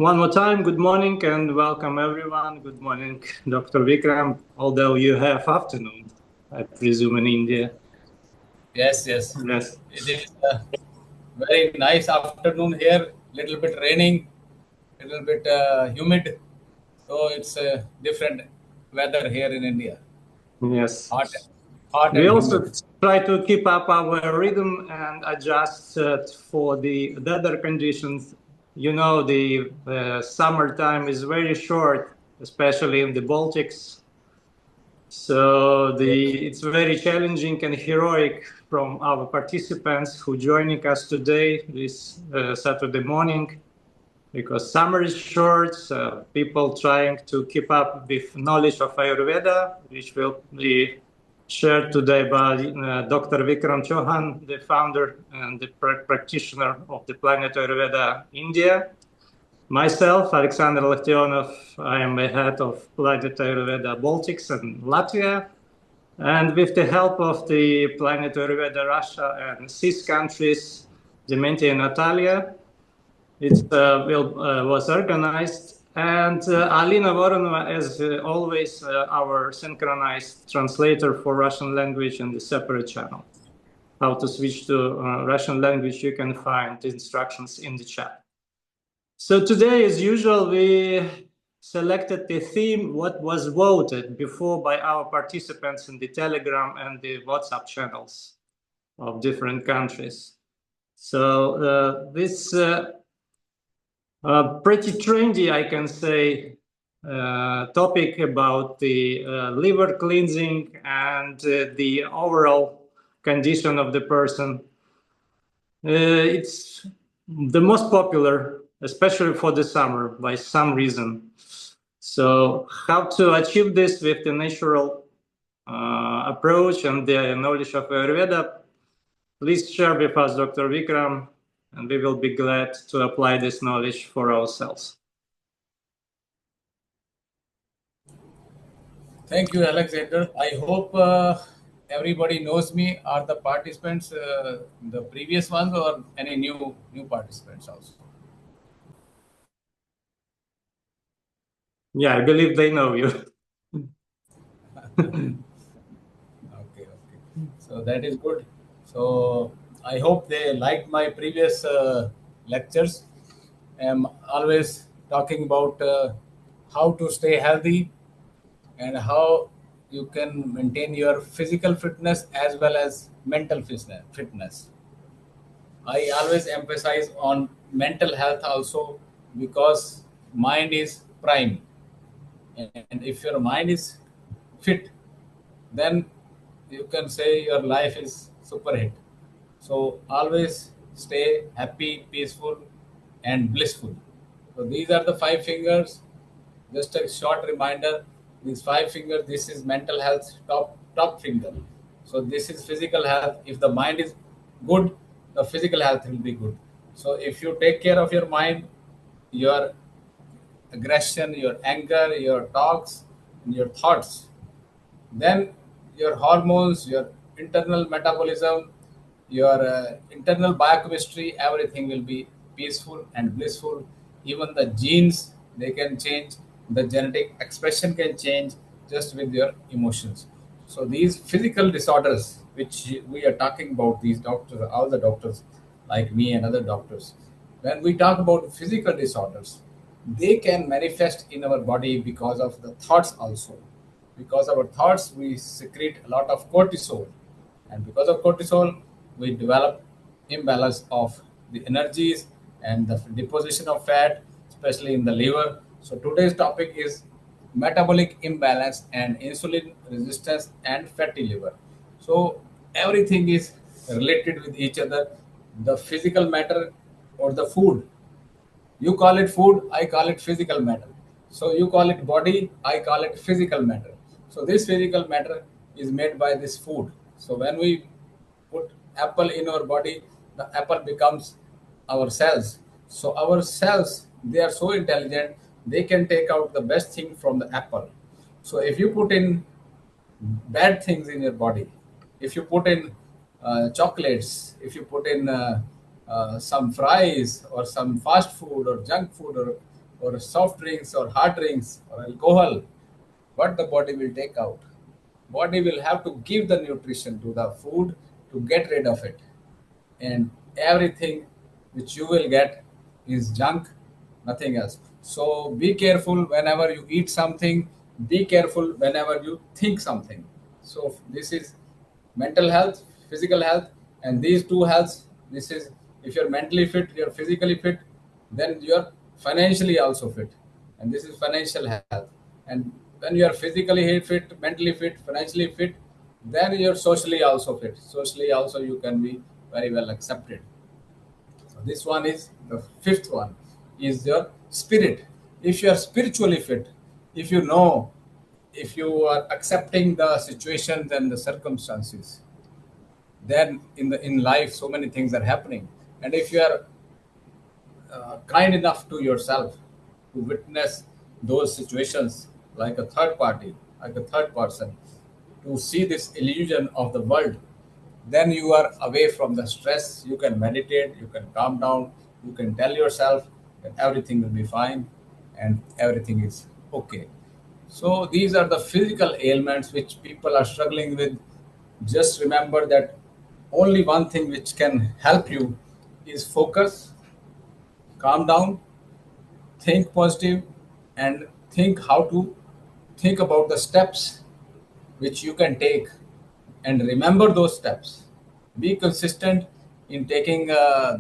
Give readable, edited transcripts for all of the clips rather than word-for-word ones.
one more time, good morning and welcome everyone. Good morning, Dr. Vikram, although you have afternoon, I presume, in India. Yes. It Yes. is a very nice afternoon here. Little bit raining, little bit humid. So it's a different weather here in India. Yes. Hot We and also humid. try to keep up our rhythm and adjust for the weather conditions. You know, the summertime is very short, especially in the Baltics. So it's very challenging and heroic from our participants who joining us today this Saturday morning, because summer is short. People trying to keep up with knowledge of Ayurveda, which will be shared today by Dr. Vikram Chauhan, the founder and the practitioner of the Planet Ayurveda India. Myself, Alexander Laktionov, I am the head of Planet Ayurveda Baltics and Latvia. And with the help of the Planet Ayurveda Russia and CIS countries, Dementi and Natalia, it was organized. And Alina Voronova, as always, our synchronized translator for Russian language in the separate channel. How to switch to Russian language, you can find instructions in the chat. So today, as usual, we selected the theme what was voted before by our participants in the Telegram and the WhatsApp channels of different countries. So this pretty trendy, I can say, topic about the liver cleansing and the overall condition of the person. It's the most popular, especially for the summer, by some reason. So how to achieve this with the natural approach and the knowledge of Ayurveda? Please share with us, Dr. Vikram, and we will be glad to apply this knowledge for ourselves. Thank you, Alexander. I hope everybody knows me. Are the participants the previous ones or any new participants also? Yeah, I believe they know you. Okay. So that is good. So I hope they liked my previous lectures. I'm always talking about how to stay healthy and how you can maintain your physical fitness as well as mental fitness. I always emphasize on mental health also because mind is prime. And if your mind is fit, then you can say your life is super hit. So always stay happy, peaceful, and blissful. So these are the five fingers. Just a short reminder: these five fingers. This is mental health top finger. So this is physical health. If the mind is good, the physical health will be good. So if you take care of your mind, your aggression, your anger, your talks, and your thoughts, then your hormones, your internal metabolism, your internal biochemistry, everything will be peaceful and blissful. Even the genes, they can change. The genetic expression can change just with your emotions. So these physical disorders, which we are talking about, these doctors, all the doctors like me and other doctors, when we talk about physical disorders, they can manifest in our body because of the thoughts also. Because our thoughts, we secrete a lot of cortisol, and because of cortisol, we develop imbalance of the energies and the deposition of fat, especially in the liver. So today's topic is metabolic imbalance and insulin resistance and fatty liver. So everything is related with each other. The physical matter or the food, you call it food, I call it physical matter. So you call it body, I call it physical matter. So this physical matter is made by this food. So when we put apple in our body, the apple becomes our cells. So our cells, they are so intelligent, they can take out the best thing from the apple. So if you put in bad things in your body, if you put in chocolates, if you put in some fries or some fast food or junk food or or soft drinks or hard drinks or alcohol, what the body will take out. Body will have to give the nutrition to the food to get rid of it. And everything which you will get is junk, nothing else. So be careful whenever you eat something, be careful whenever you think something. So this is mental health, physical health, and these two healths. This is, if you're mentally fit, you're physically fit, then you're financially also fit. And this is financial health. And when you are physically fit, mentally fit, financially fit, then you're socially also fit. Socially also you can be very well accepted. So this one is the fifth one, is your spirit. If you are spiritually fit, if you know, if you are accepting the situations and the circumstances, then in life so many things are happening. And if you are kind enough to yourself to witness those situations like a third party, like a third person, to see this illusion of the world, then you are away from the stress. You can meditate, you can calm down, you can tell yourself that everything will be fine and everything is okay. So these are the physical ailments which people are struggling with. Just remember that only one thing which can help you is focus, calm down, think positive, and think how to think about the steps which you can take, and remember those steps. Be consistent in taking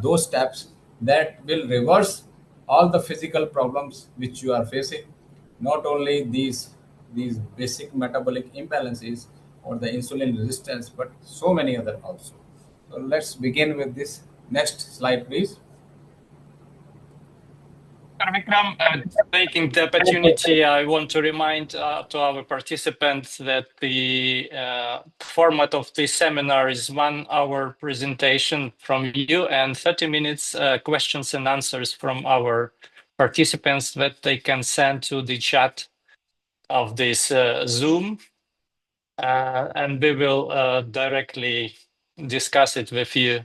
those steps that will reverse all the physical problems which you are facing, not only these basic metabolic imbalances or the insulin resistance, but so many other also. So let's begin with this. Next slide, please. Vikram, taking the opportunity, I want to remind to our participants that the format of this seminar is 1 hour presentation from you and 30 minutes questions and answers from our participants that they can send to the chat of this Zoom. And we will directly discuss it with you.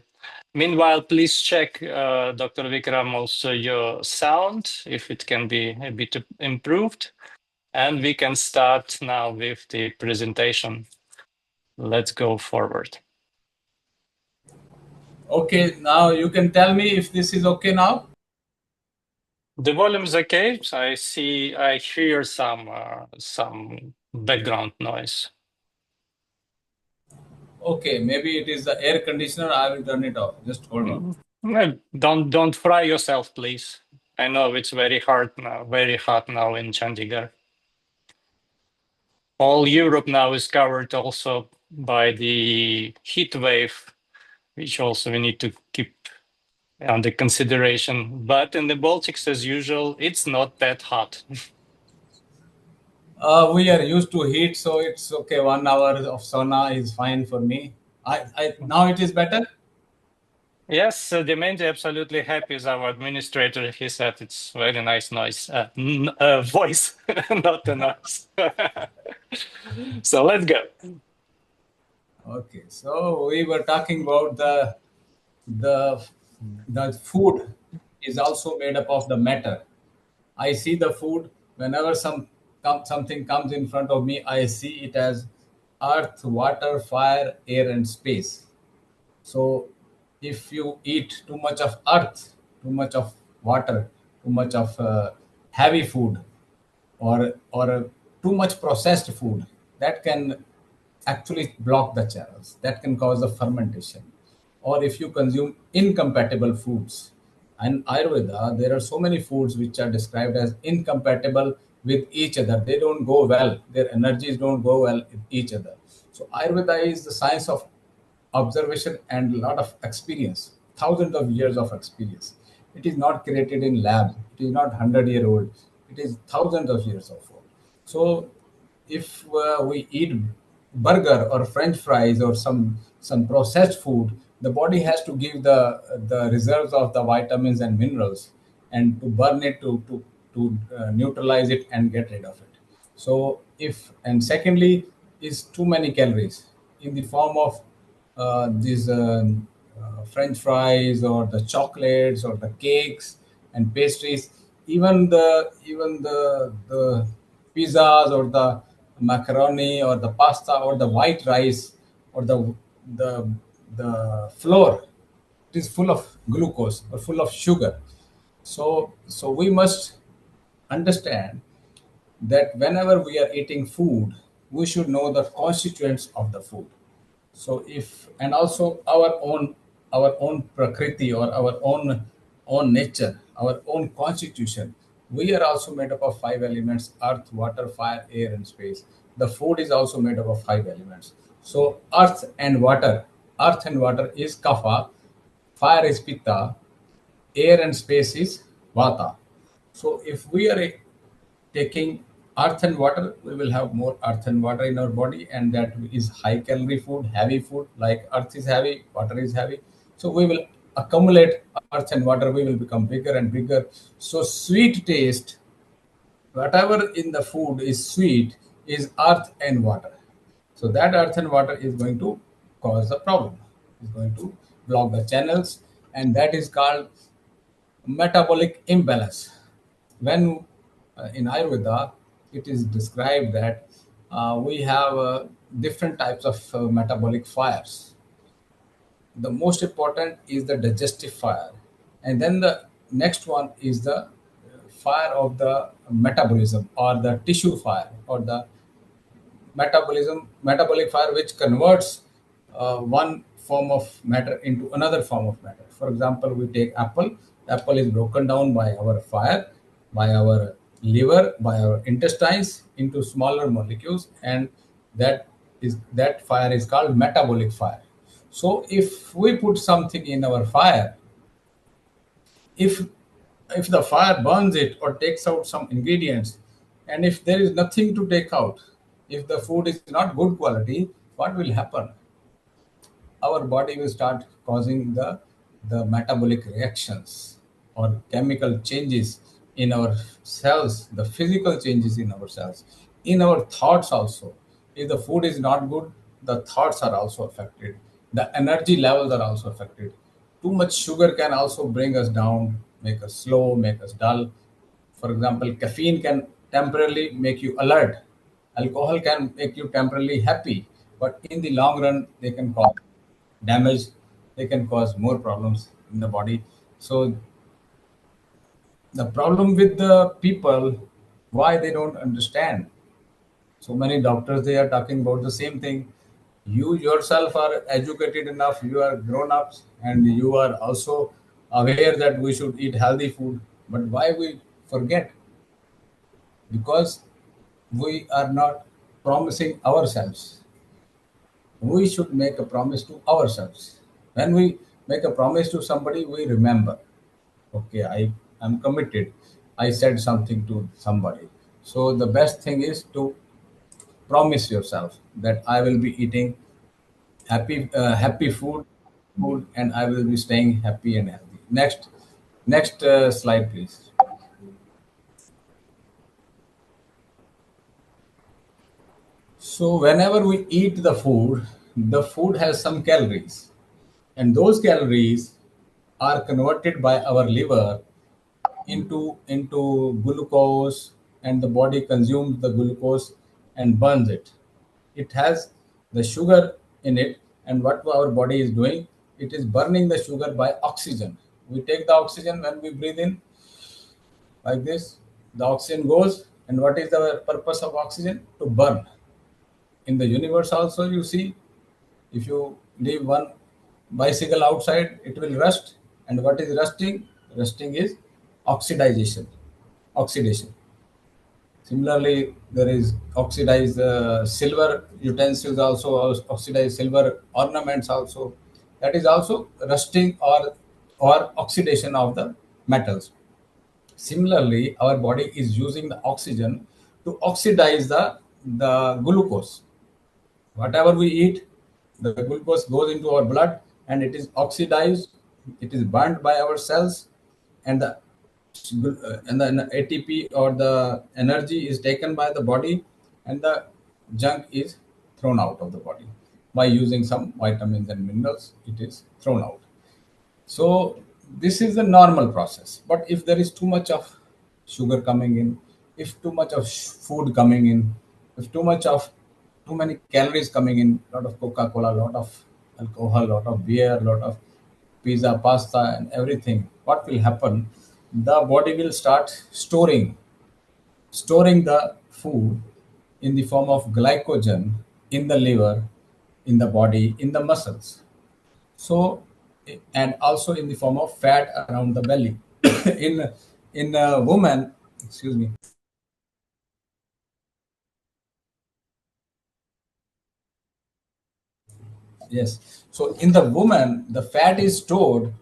Meanwhile, please check, Dr. Vikram, also your sound, if it can be a bit improved. And we can start now with the presentation. Let's go forward. Okay, now you can tell me if this is okay now. The volume is okay. So I hear some background noise. Okay, maybe it is the air conditioner. I will turn it off. Just hold on. Well, don't fry yourself, please. I know it's very hard now, very hot now in Chandigarh. All Europe now is covered also by the heat wave, which also we need to keep under consideration. But in the Baltics, as usual, it's not that hot. We are used to heat, so it's okay. 1 hour of sauna is fine for me. Now it is better. Yes, the man absolutely happy is our administrator. He said it's very nice noise, voice, not a noise. So let's go. Okay, so we were talking about the the food is also made up of the matter. I see the food whenever something comes in front of me. I see it as earth, water, fire, air, and space. So if you eat too much of earth, too much of water, too much of heavy food, or too much processed food, that can actually block the channels. That can cause a fermentation. Or if you consume incompatible foods, in Ayurveda, there are so many foods which are described as incompatible with each other. They don't go well. Their energies don't go well with each other. So Ayurveda is the science of observation and a lot of experience, thousands of years of experience. It is not created in lab. It is not 100-year-old. It is thousands of years of old. So if we eat burger or French fries or some processed food, the body has to give the reserves of the vitamins and minerals and to burn it to neutralize it and get rid of it. So if, and secondly, is too many calories in the form of these French fries or the chocolates or the cakes and pastries. even the pizzas or the macaroni or the pasta or the white rice or the the flour, it is full of glucose or full of sugar. So we must understand that whenever we are eating food, we should know the constituents of the food. So if, and also our own prakriti or our own nature, our own constitution, we are also made up of five elements: earth, water, fire, air, and space. The food is also made up of five elements. So earth and water is kapha, fire is pitta, air and space is vata. So if we are taking earth and water, we will have more earth and water in our body, and that is high calorie food, heavy food. Like earth is heavy, water is heavy. So we will accumulate earth and water, we will become bigger and bigger. So sweet taste, whatever in the food is sweet, is earth and water. So that earth and water is going to cause the problem, is going to block the channels, and that is called metabolic imbalance. When in Ayurveda, it is described that we have different types of metabolic fires. The most important is the digestive fire, and then the next one is the fire of the metabolism, or the tissue fire, or the metabolic fire, which converts one form of matter into another form of matter. For example, we take apple. Apple is broken down by our fire, by our liver, by our intestines into smaller molecules, and that fire is called metabolic fire. So if we put something in our fire, if if the fire burns it or takes out some ingredients, and if there is nothing to take out, if the food is not good quality, what will happen? Our body will start causing the metabolic reactions or chemical changes in our cells, the physical changes in our cells, in our thoughts also. If the food is not good, the thoughts are also affected, the energy levels are also affected. Too much sugar can also bring us down, make us slow, make us dull. For example, caffeine can temporarily make you alert. Alcohol can make you temporarily happy, but in the long run, they can cause damage. They can cause more problems in the body. So the problem with the people, why they don't understand. So many doctors, they are talking about the same thing. You yourself are educated enough, you are grown ups, and you are also aware that we should eat healthy food. But why we forget? Because we are not promising ourselves. We should make a promise to ourselves. When we make a promise to somebody, we remember, okay, I am committed. I said something to somebody. So the best thing is to promise yourself that I will be eating happy food, and I will be staying happy and healthy. Next slide, please. So whenever we eat the food has some calories, and those calories are converted by our liver into glucose, and the body consumes the glucose and burns it. It has the sugar in it, and what our body is doing, it is burning the sugar by oxygen. We take the oxygen when we breathe in, like this. The oxygen goes, and what is the purpose of oxygen? To burn. In the universe also, you see, if you leave one bicycle outside, it will rust. And what is rusting? Rusting is oxidization. Oxidation. Similarly, there is oxidized silver utensils also, oxidized silver ornaments also. That is also rusting or oxidation of the metals. Similarly, our body is using the oxygen to oxidize the glucose. Whatever we eat, the glucose goes into our blood, and it is oxidized, it is burnt by our cells, and the ATP or the energy is taken by the body, and the junk is thrown out of the body. By using some vitamins and minerals, it is thrown out. So this is the normal process. But if there is too much of sugar coming in, if too much of food coming in, if too many calories coming in, lot of Coca-Cola, lot of alcohol, lot of beer, lot of pizza, pasta, and everything, what will happen? The body will start storing the food in the form of glycogen in the liver, in the body, in the muscles. So, and also in the form of fat around the belly. in in a woman, excuse me, yes. So in the woman, the fat is stored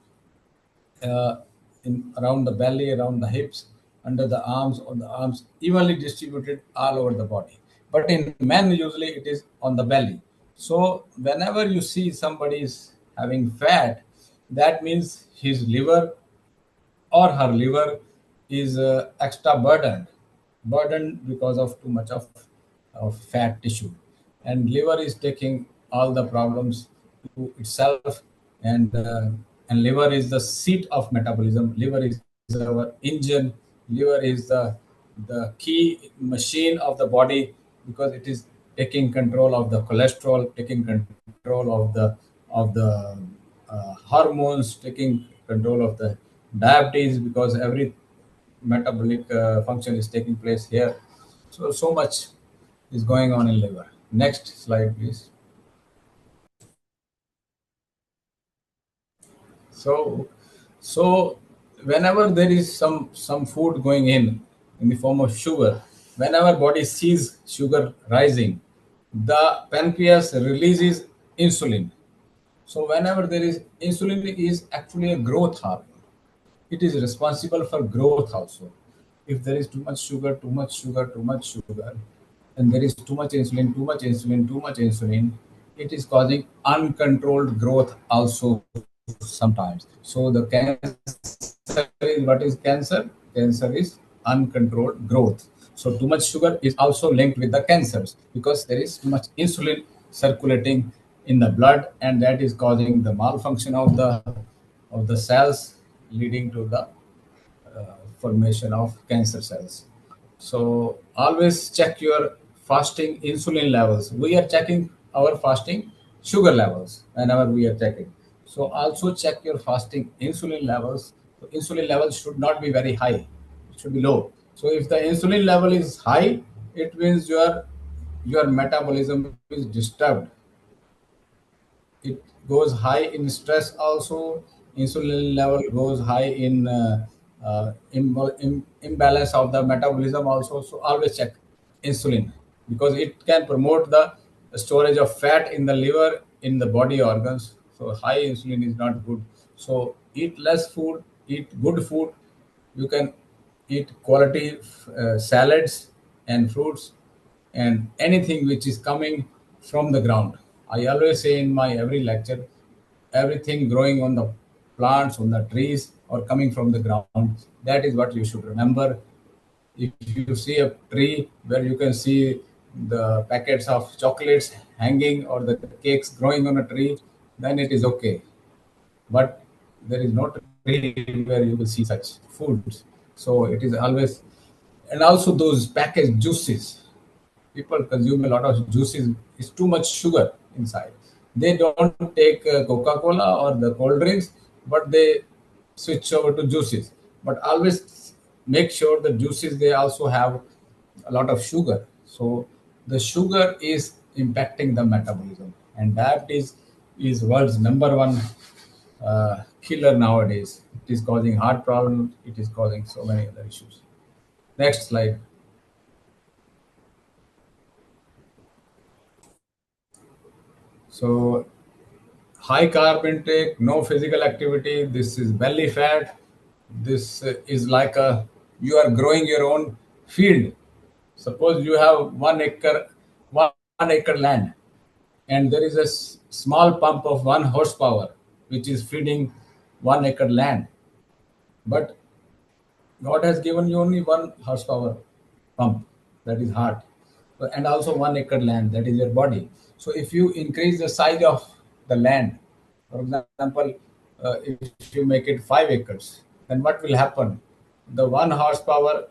uh, in around the belly, around the hips, under the arms, on the arms, evenly distributed all over the body. But in men, usually it is on the belly. So whenever you see somebody is having fat, that means his liver or her liver is extra burdened because of too much of fat tissue, and liver is taking all the problems to itself. And liver is the seat of metabolism. Liver is our engine. Liver is the key machine of the body, because it is taking control of the cholesterol, taking control of the hormones, taking control of the diabetes, because every metabolic function is taking place here. So much is going on in liver. Next slide, please. So so whenever there is some food going in the form of sugar, whenever body sees sugar rising, the pancreas releases insulin. So whenever there is insulin, is actually a growth hormone. It is responsible for growth also. If there is too much sugar, too much sugar, too much sugar, and there is too much insulin, too much insulin, too much insulin, it is causing uncontrolled growth also sometimes. So the cancer is, what is cancer? Cancer is uncontrolled growth. So too much sugar is also linked with the cancers, because there is too much insulin circulating in the blood, and that is causing the malfunction of the cells, leading to the formation of cancer cells. So always check your fasting insulin levels. We are checking our fasting sugar levels whenever we are checking. So also check your fasting insulin levels. So insulin levels should not be very high. It should be low. So if the insulin level is high, it means your metabolism is disturbed. It goes high in stress also. Insulin level goes high in imbalance of the metabolism also. So always check insulin, because it can promote the storage of fat in the liver, in the body organs. So high insulin is not good. So eat less food, eat good food. You can eat quality salads and fruits, and anything which is coming from the ground. I always say in my every lecture, everything growing on the plants, on the trees, or coming from the ground. That is what you should remember. If you see a tree where you can see the packets of chocolates hanging, or the cakes growing on a tree, then it is okay. But there is no tree where you will see such foods. So it is always, and also those packaged juices. People consume a lot of juices. It's too much sugar inside. They don't take Coca-Cola or the cold drinks, but they switch over to juices. But always make sure the juices, they also have a lot of sugar. So the sugar is impacting the metabolism, and diabetes is world's number one killer nowadays. It is causing heart problems. It is causing so many other issues. Next slide. So high carb intake, no physical activity. This is belly fat. This is like a, you are growing your own field. Suppose you have 1 acre, 1 acre land, and there is a small pump of 1 horsepower, which is feeding 1 acre land. But God has given you only 1 horsepower pump, that is heart, and also 1 acre land, that is your body. So if you increase the size of the land, for example, if you make it 5 acres, then what will happen? The 1 horsepower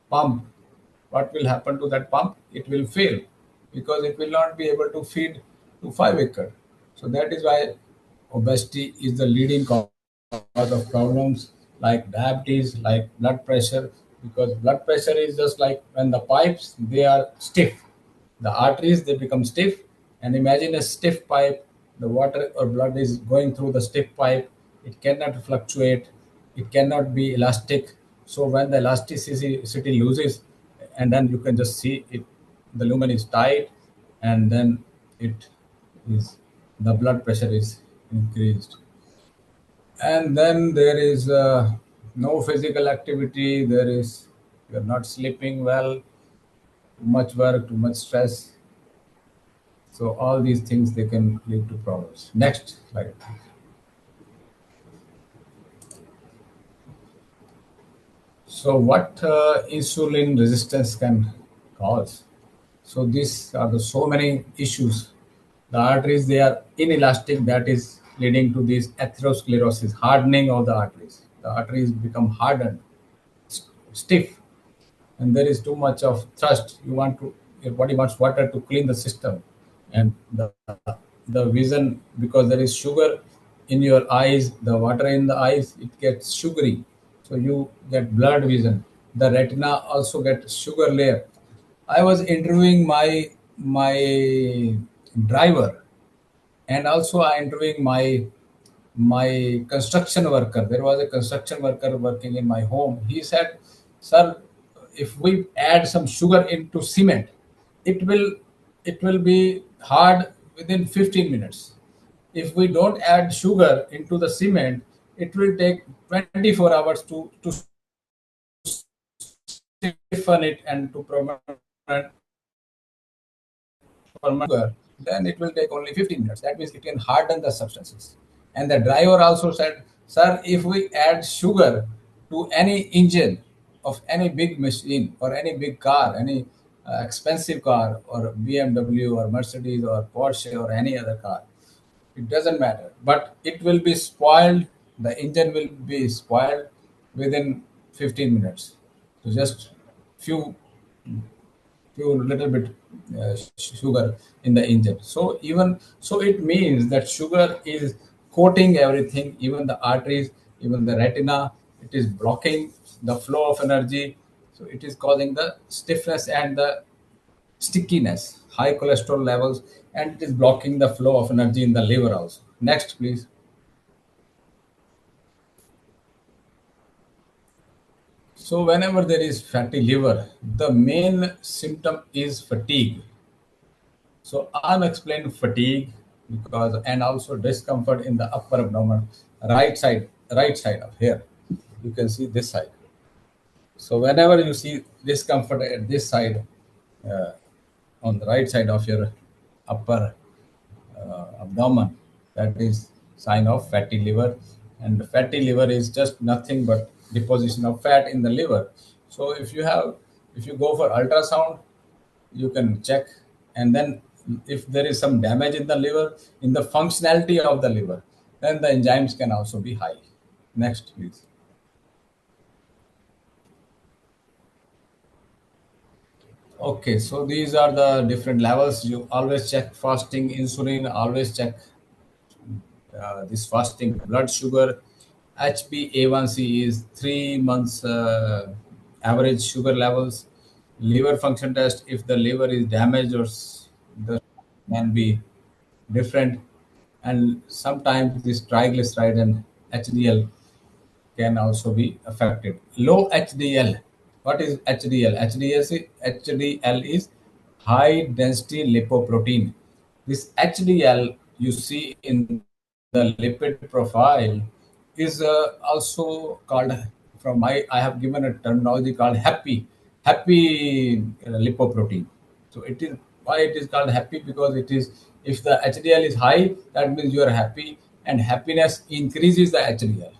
pump, what will happen to that pump? It will fail because it will not be able to feed to 5 acre. So that is why obesity is the leading cause of problems like diabetes, like blood pressure, because blood pressure is just like when the pipes they are stiff, the arteries they become stiff, and imagine a stiff pipe, the water or blood is going through the stiff pipe, it cannot fluctuate, it cannot be elastic. So when the elasticity loses, and then you can just see it, the lumen is tight, and then it is, the blood pressure is increased. And then there is no physical activity, there is, you're not sleeping well, too much work, too much stress. So all these things they can lead to problems. Next slide. So what insulin resistance can cause? So these are the so many issues. The arteries they are inelastic, that is leading to this atherosclerosis, hardening of the arteries. The arteries become hardened, stiff, and there is too much of thrust. You want to, your body wants water to clean the system, and the vision, because there is sugar in your eyes, the water in the eyes it gets sugary, so you get blurred vision. The retina also gets sugar layer. I was interviewing my driver, and also I interviewing my construction worker. There was a construction worker working in my home. He said, "Sir, if we add some sugar into cement, it will it will be hard within 15 minutes. If we don't add sugar into the cement, it will take 24 hours to stiffen it and to sugar, then it will take only 15 minutes. That means it can harden the substances." And the driver also said, "Sir, if we add sugar to any engine of any big machine or any big car, any expensive car or BMW or Mercedes or Porsche or any other car, it doesn't matter. But it will be spoiled, the engine will be spoiled within 15 minutes. So just few few little bit sugar in the engine. So even so, it means that sugar is coating everything, even the arteries, even the retina. It is blocking the flow of energy. So it is causing the stiffness and the stickiness, high cholesterol levels, and it is blocking the flow of energy in the liver also. Next, please. So whenever there is fatty liver, the main symptom is fatigue. So I'm explaining fatigue because, and also discomfort in the upper abdomen, right side of here. You can see this side. So whenever you see discomfort at this side, uh, on the right side of your upper abdomen, that is sign of fatty liver. And the fatty liver is just nothing but deposition of fat in the liver. So if you go for ultrasound, you can check, and then if there is some damage in the liver, in the functionality of the liver, then the enzymes can also be high. Next, please. Okay, so these are the different levels. You always check fasting insulin, always check this fasting blood sugar. HbA1c is 3 months average sugar levels. Liver function test, if the liver is damaged or the can be different. And sometimes this triglyceride and HDL can also be affected. Low HDL. What is HDL? HDL is high density lipoprotein. This HDL you see in the lipid profile is also called, from my, I have given a terminology called happy lipoprotein. So it is, why it is called happy, because it is, if the HDL is high, that means you are happy, and happiness increases the HDL.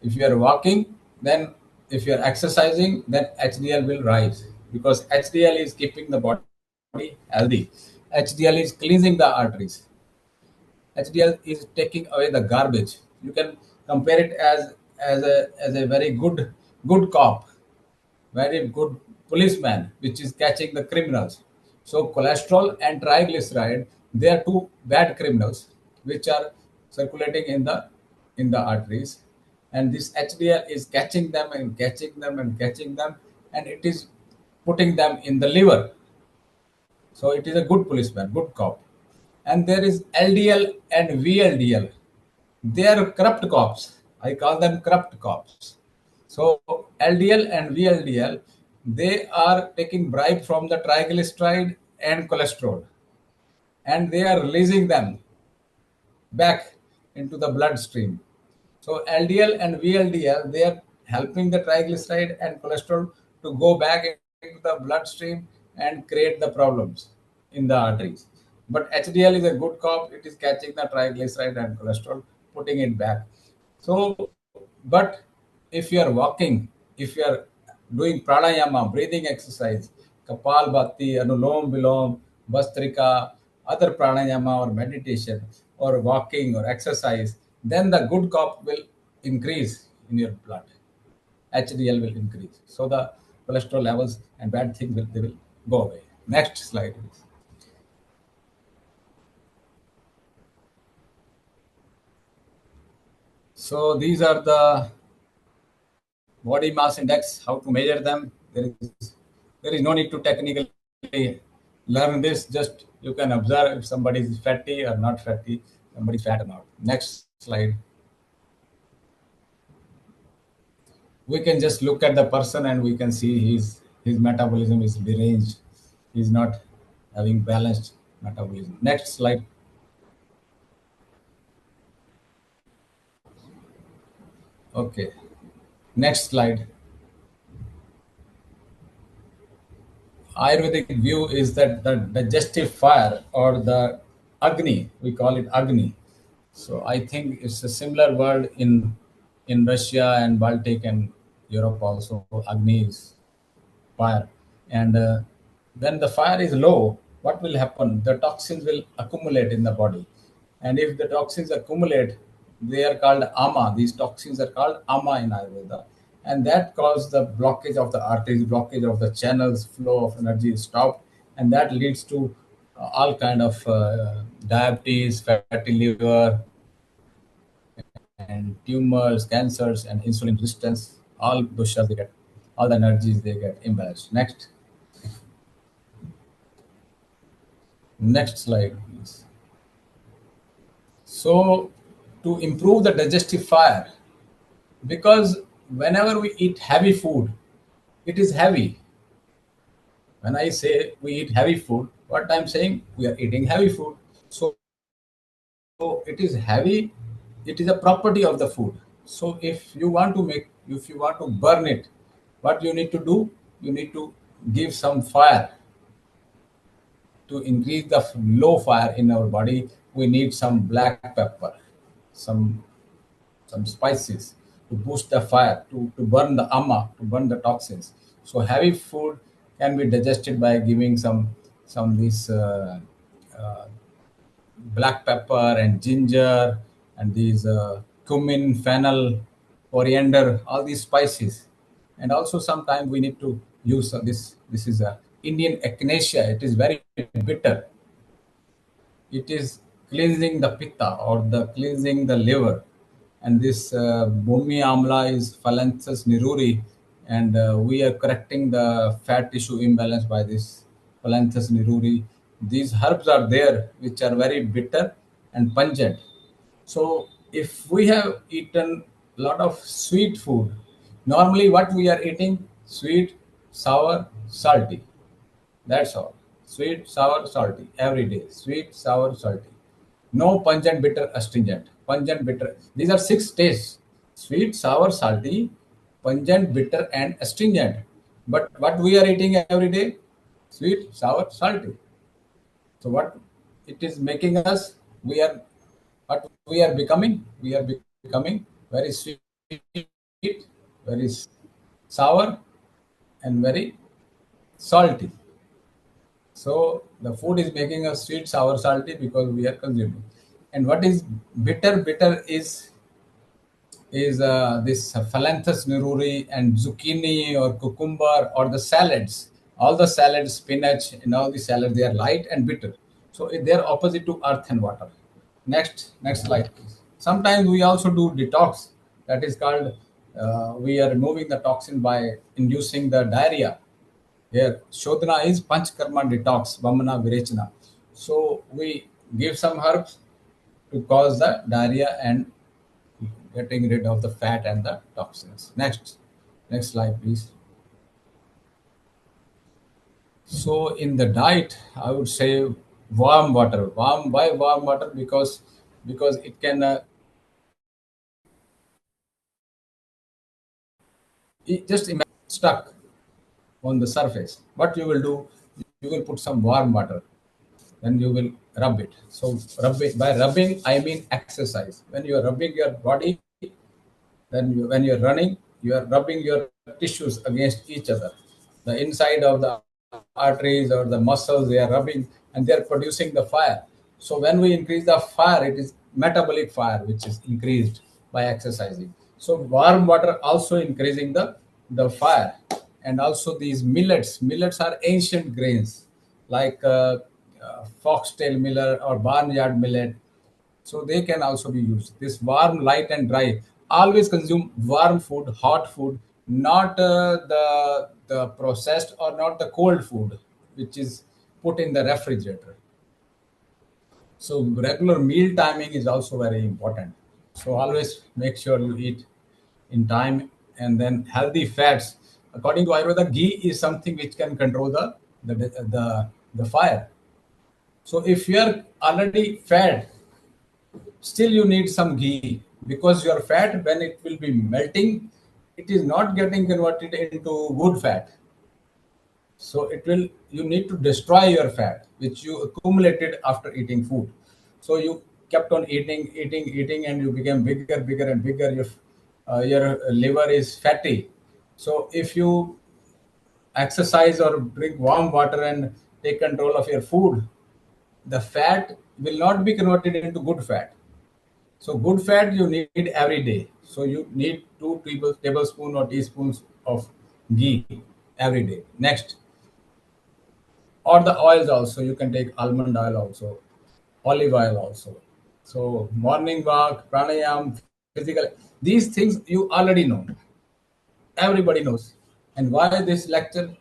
If you are walking, then if you are exercising, then HDL will rise, because HDL is keeping the body healthy. HDL is cleansing the arteries. HDL is taking away the garbage. You can compare it as a very good cop. very good policeman, which is catching the criminals. So cholesterol and triglyceride, they are two bad criminals which are circulating in the arteries, and this HDL is catching them and catching them and catching them, and it is putting them in the liver. So it is a good policeman, good cop. And there is LDL and VLDL. They are corrupt cops. I call them corrupt cops. So LDL and VLDL, they are taking bribe from the triglyceride and cholesterol, and they are releasing them back into the bloodstream. So LDL and VLDL, they are helping the triglyceride and cholesterol to go back into the bloodstream and create the problems in the arteries. But HDL is a good cop. It is catching the triglyceride and cholesterol, putting it back. So, but if you are walking, if you are doing pranayama, breathing exercise, Kapalbhati, Anulom Vilom, Bastrika, other pranayama or meditation or walking or exercise, then the good cop will increase in your blood. HDL will increase. So the cholesterol levels and bad things will go away. Next slide, please. So these are the body mass index, how to measure them. There is no need to technically learn this. Just you can observe if somebody is fatty or not fatty, somebody fat or not. Next slide. We can just look at the person and we can see his metabolism is deranged. He's not having balanced metabolism. Next slide. Okay. Next slide. Ayurvedic view is that the digestive fire or the agni, we call it agni. So I think it's a similar word in Russia and Baltic and Europe also. Agni is fire, and when the fire is low, what will happen? The toxins will accumulate in the body, and if the toxins accumulate, they are called ama. These toxins are called ama in Ayurveda, and that causes the blockage of the arteries, blockage of the channels, flow of energy is stopped, and that leads to all kind of diabetes, fatty liver, and tumors, cancers, and insulin resistance. All doshas they get, all the energies they get imbalanced. Next slide, please. So, to improve the digestive fire, because whenever we eat heavy food, it is heavy. When I say we eat heavy food, what I'm saying, we are eating heavy food. So it is heavy. It is a property of the food. So if you want to burn it, what you need to do? You need to give some fire. To increase the low fire in our body, we need some black pepper, some some spices to boost the fire, to burn the ama, to burn the toxins. So heavy food can be digested by giving some these uh, black pepper and ginger and these cumin, fennel, coriander, all these spices. And also sometimes we need to use this. This is a Indian echinacea. It is very bitter. It is cleansing the pitta or the cleansing the liver. And this bhumi amla is Phalanthus niruri, and we are correcting the fat tissue imbalance by this Phalanthus niruri. These herbs are there which are very bitter and pungent. So if we have eaten a lot of sweet food, normally what we are eating, sweet, sour, salty. That's all. Sweet, sour, salty every day. Sweet, sour, salty. No pungent, bitter, astringent. Pungent, bitter. These are six tastes: sweet, sour, salty, pungent, bitter, and astringent. But what we are eating every day? Sweet, sour, salty. So what it is making us? We are what we are becoming? We are becoming very sweet, very sour, and very salty. So the food is making us sweet, sour, salty because we are consuming. And what is bitter? Bitter is is this Phalanthus neruri and zucchini or cucumber or the salads. All the salads, spinach, and all the salads, they are light and bitter. So they are opposite to earth and water. Next slide, please. Sometimes we also do detox. That is called, we are removing the toxin by inducing the diarrhea. Here, Shodhana is Panchkarma detox, Vamana Virechana. So we give some herbs to cause the diarrhea and getting rid of the fat and the toxins. Next slide, please. So in the diet, I would say warm water. Why warm water? Because it can just imagine stuck on the surface. What you will do? You will put some warm water, then you will rub it. So by rubbing, I mean exercise. When you are rubbing your body, then when you're running, you are rubbing your tissues against each other. The inside of the arteries or the muscles, they are rubbing and they are producing the fire. So when we increase the fire, it is metabolic fire which is increased by exercising. So warm water also increasing the fire. And also these millets. Millets are ancient grains like foxtail millet or barnyard millet, so they can also be used. This warm, light, and dry. Always consume warm food, hot food, not the processed or not the cold food, which is put in the refrigerator. So regular meal timing is also very important. So always make sure you eat in time, and then healthy fats. According to Ayurveda, ghee is something which can control the fire. So if you are already fat, still you need some ghee, because your fat, when it will be melting, it is not getting converted into good fat. So it will, you need to destroy your fat which you accumulated after eating food. So you kept on eating, and you became bigger and bigger. Your liver is fatty. So if you exercise or drink warm water and take control of your food, the fat will not be converted into good fat. So good fat you need every day. So you need tablespoon or teaspoons of ghee every day. Next, or the oils also. You can take almond oil also, olive oil also. So morning walk, pranayam, physical. These things you already know. Everybody knows. And why this lecture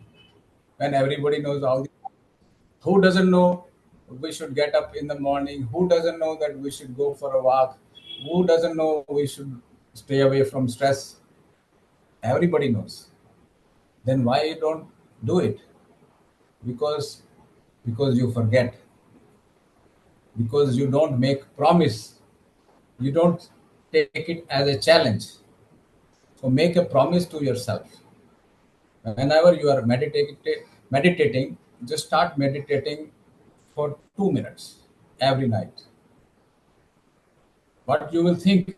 when everybody knows all? Who doesn't know we should get up in the morning? Who doesn't know that we should go for a walk? Who doesn't know we should stay away from stress? Everybody knows. Then why you don't do it? Because because you forget. Because you don't make promise. You don't take it as a challenge. So make a promise to yourself. Whenever you are meditating, just start meditating for 2 minutes every night. What you will think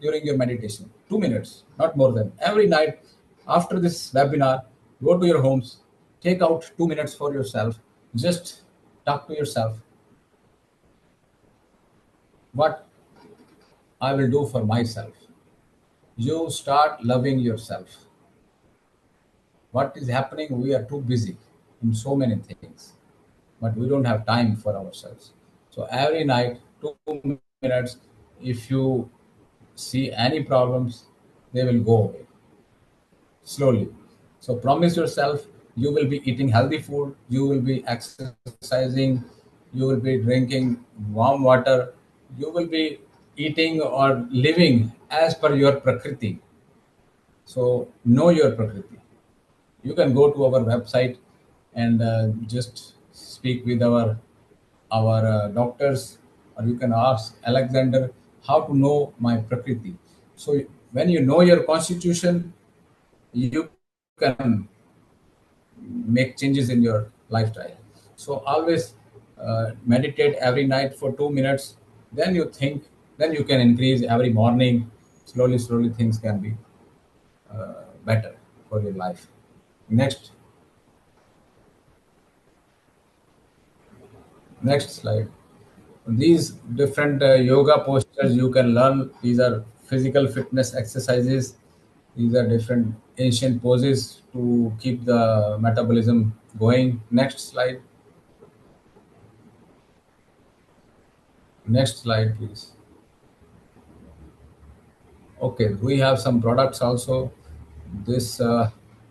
during your meditation? 2 minutes, not more than. Every night after this webinar, go to your homes, take out 2 minutes for yourself, just talk to yourself. What I will do for myself. You start loving yourself. What is happening? We are too busy in so many things, but we don't have time for ourselves. So every night, 2 minutes, if you see any problems, they will go away slowly. So promise yourself you will be eating healthy food, you will be exercising, you will be drinking warm water, you will be eating or living as per your prakriti. So know your prakriti. You can go to our website and just speak with our doctors, or you can ask Alexander how to know my prakriti. So when you know your constitution, you can make changes in your lifestyle. So always meditate every night for 2 minutes. Then you think, then you can increase every morning. Slowly, things can be better for your life. Next, next slide. These different yoga postures you can learn. These are physical fitness exercises. These are different ancient poses to keep the metabolism going. Next slide. Next slide, please. Okay, we have some products also. This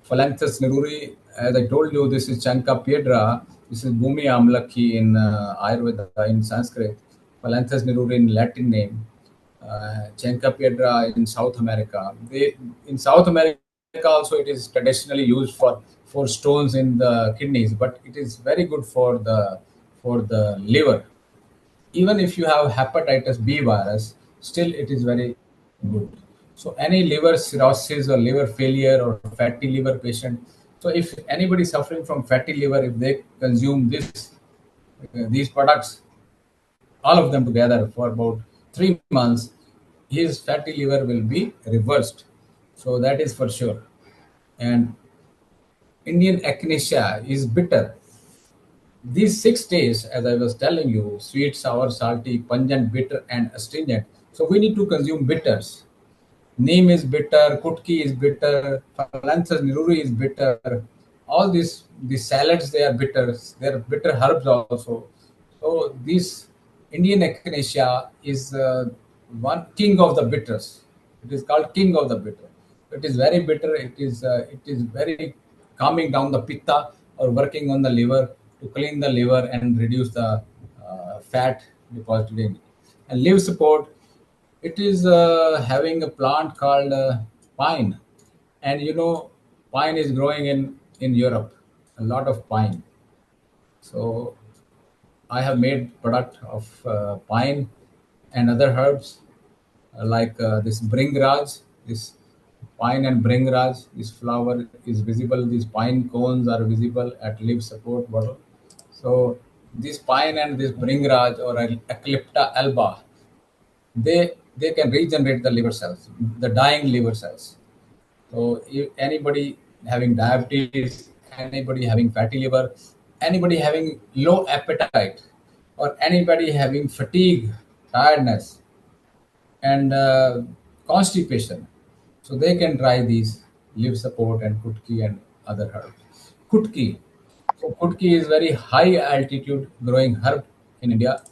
Phalanthus niruri, as I told you, this is Chanka piedra. This is Bhumi Amlaki in Ayurveda, in Sanskrit. Phalanthus niruri in Latin name. Chanka piedra in South America. In South America also it is traditionally used for stones in the kidneys, but it is very good for the liver. Even if you have hepatitis B virus, still it is very good. So any liver cirrhosis or liver failure or fatty liver patient, so if anybody suffering from fatty liver, if they consume these products, all of them together for about 3 months, his fatty liver will be reversed. So that is for sure. And Indian echinacea is bitter. These 6 days, as I was telling you, sweet, sour, salty, pungent, bitter, and astringent. So we need to consume bitters. Neem is bitter, kutki is bitter, Phalanthus niruri is bitter. All these salads, they are bitter. They are bitter herbs also. So this Indian echinacea is one king of the bitters. It is called king of the bitter. It is very bitter. It is very calming down the pitta or working on the liver to clean the liver and reduce the fat deposited in it. And liver support, it is having a plant called pine, and pine is growing in Europe, a lot of pine. So I have made product of pine and other herbs like this bringraj, this pine and bringraj. This flower is visible. These pine cones are visible at leaf support bottle. So this pine and this bringraj or Eclipta alba, they can regenerate the liver cells, the dying liver cells. So if anybody having diabetes, anybody having fatty liver, anybody having low appetite, or anybody having fatigue, tiredness, and constipation, so they can try these liver support and kutki and other herbs. Kutki. So kutki is very high altitude growing herb in India,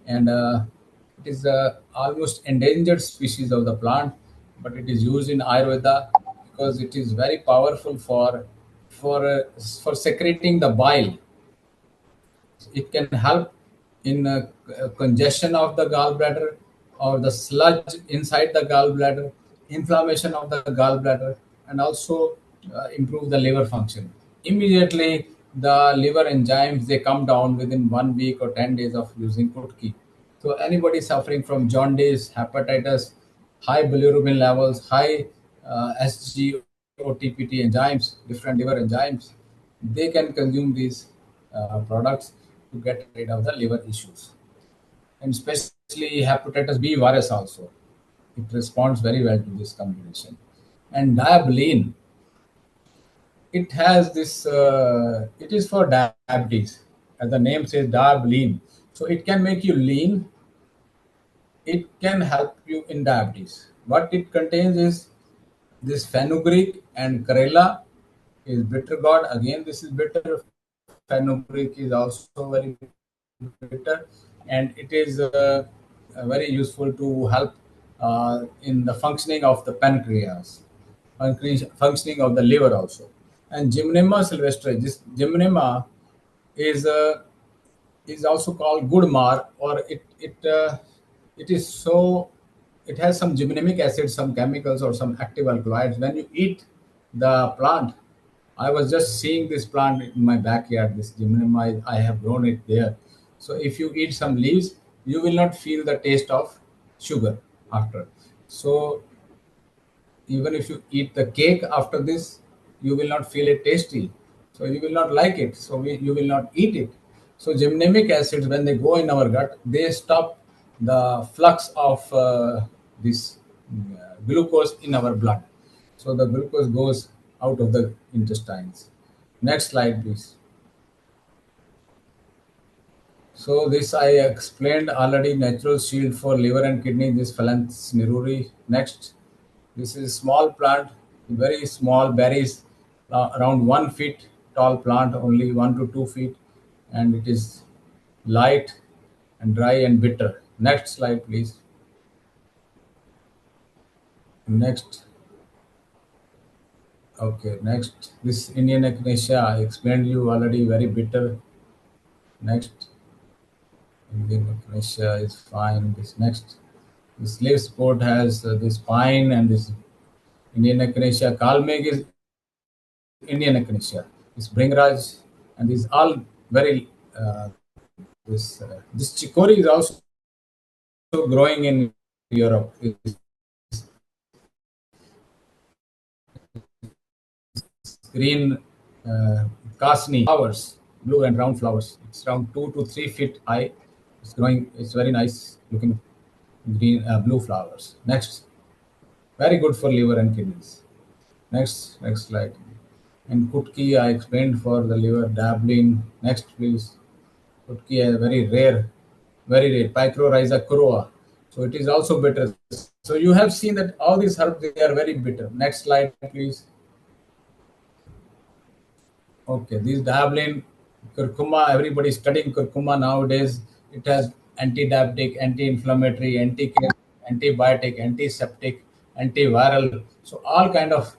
and it is almost endangered species of the plant, but it is used in Ayurveda because it is very powerful for secreting the bile. It can help in congestion of the gallbladder or the sludge inside the gallbladder, inflammation of the gallbladder, and also improve the liver function. Immediately, the liver enzymes, they come down within 1 week or 10 days of using Kutki. So anybody suffering from jaundice, hepatitis, high bilirubin levels, high SGOTPT enzymes, different liver enzymes, they can consume these products to get rid of the liver issues. And especially hepatitis B virus also. It responds very well to this combination. And diaboline, it has this, it is for diabetes. As the name says, diaboline. So it can make you lean, it can help you in diabetes. What it contains is this fenugreek and Karela is bitter gourd. Again, this is bitter. Fenugreek is also very bitter, and it is very useful to help in the functioning of the pancreas, functioning of the liver also. And Gymnema sylvestre, this Gymnema is is also called Gudmar, or it is so, it has some gymnemic acid, some chemicals, or some active alkaloids. When you eat the plant, I was just seeing this plant in my backyard. This Gymnema, I have grown it there. So if you eat some leaves, you will not feel the taste of sugar after. So even if you eat the cake after this, you will not feel it tasty. So you will not like it. So you will not eat it. So gymnemic acids, when they go in our gut, they stop the flux of this glucose in our blood. So the glucose goes out of the intestines. Next slide, please. So this I explained already. Natural shield for liver and kidney. This Phalaenopsis niruri. Next, this is small plant, very small berries, around 1 feet tall plant, only 1 to 2 feet, and it is light and dry and bitter. Next slide, please. Next. Okay, next. This Indian echinacea, I explained you already, very bitter. Next. Indian echinacea is fine. This next. This leaf sport has this pine and this Indian echinacea. Kalmeg is Indian echinacea. This Bringraj and these all very this chicory is also growing in Europe. Is green kasni flowers, blue and round flowers. It's around 2 to 3 feet high. It's growing. It's very nice looking green blue flowers. Next, very good for liver and kidneys. Next slide. And kutki I explained for the liver dabbling. Next, please. Kutki is very rare. Picrorhiza crua. So it is also bitter. So you have seen that all these herbs they are very bitter. Next slide, please. Okay, these dabbling curcuma, everybody is studying curcuma nowadays. It has anti-diabetic, anti-inflammatory, antibiotic, antiseptic, antiviral. So all kind of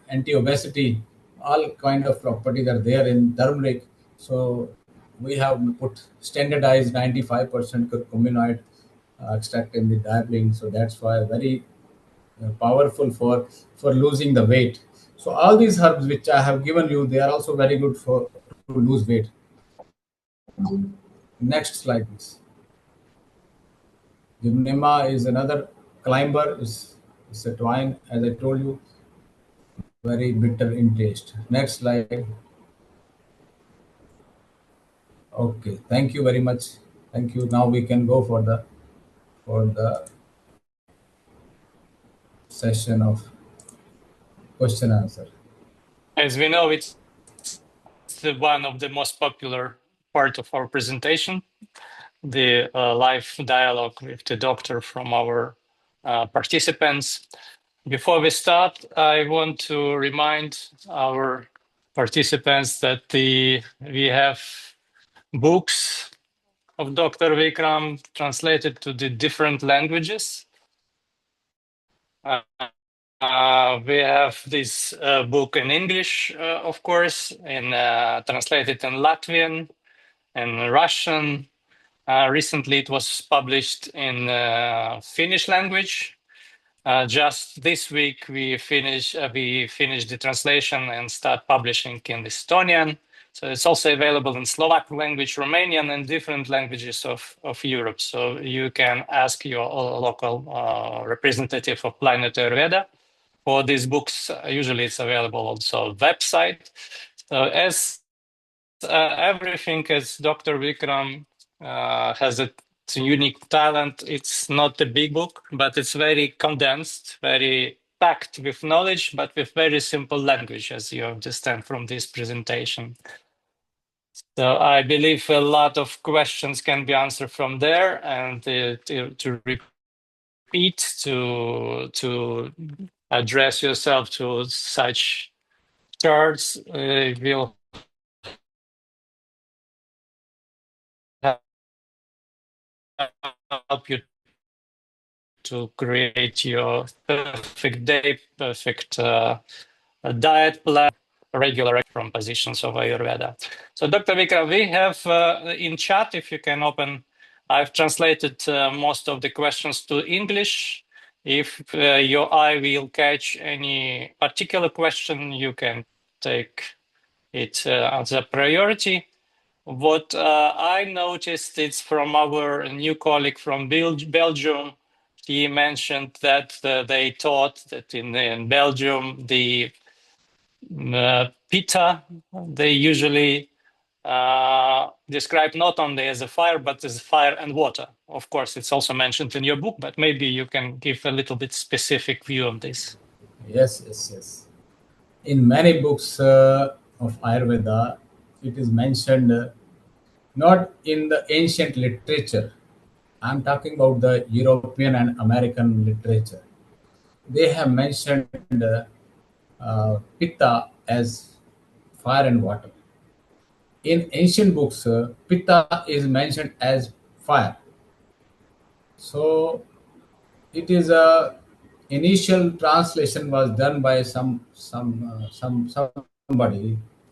anti-obesity, all kind of properties are there in turmeric. So we have put standardized 95% curcuminoid extract in the dabbling. So that's why very powerful for losing the weight. So all these herbs which I have given you, they are also very good for to lose weight. Next slide, please. Gymnema is another climber. It's a twine, as I told you, very bitter in taste. Next slide. Okay, thank you very much. Thank you. Now we can go for the session of question answer. As we know, it's one of the most popular part of our presentation, the live dialogue with the doctor from our participants. Before we start, I want to remind our participants that we have books of Dr. Vikram translated to the different languages. We have this book in English, of course, translated in Latvian and Russian. Recently, it was published in Finnish language. Just this week, we finished the translation and start publishing in Estonian. So it's also available in Slovak language, Romanian, and different languages of Europe. So you can ask your local representative of Planet Ayurveda for these books. Usually it's available also website. So as everything as Dr. Vikram has a unique talent, it's not a big book, but it's very condensed, very packed with knowledge, but with very simple language, as you understand from this presentation. So I believe a lot of questions can be answered from there, and to repeat, to address yourself to such charts will help you to create your perfect day, perfect diet plan, regular from positions of Ayurveda. So Dr. Vikram, we have in chat, if you can open, I've translated most of the questions to English. If your eye will catch any particular question, you can take it as a priority. What I noticed is from our new colleague from Belgium. He mentioned that they thought that in Belgium the pitta they usually describe not only as a fire but as fire and water. Of course, it's also mentioned in your book, but maybe you can give a little bit specific view on this. Yes. In many books of Ayurveda, it is mentioned not in the ancient literature. I'm talking about the European and American literature. They have mentioned pitta as fire and water. In ancient books, pitta is mentioned as fire. So it is a initial translation was done by somebody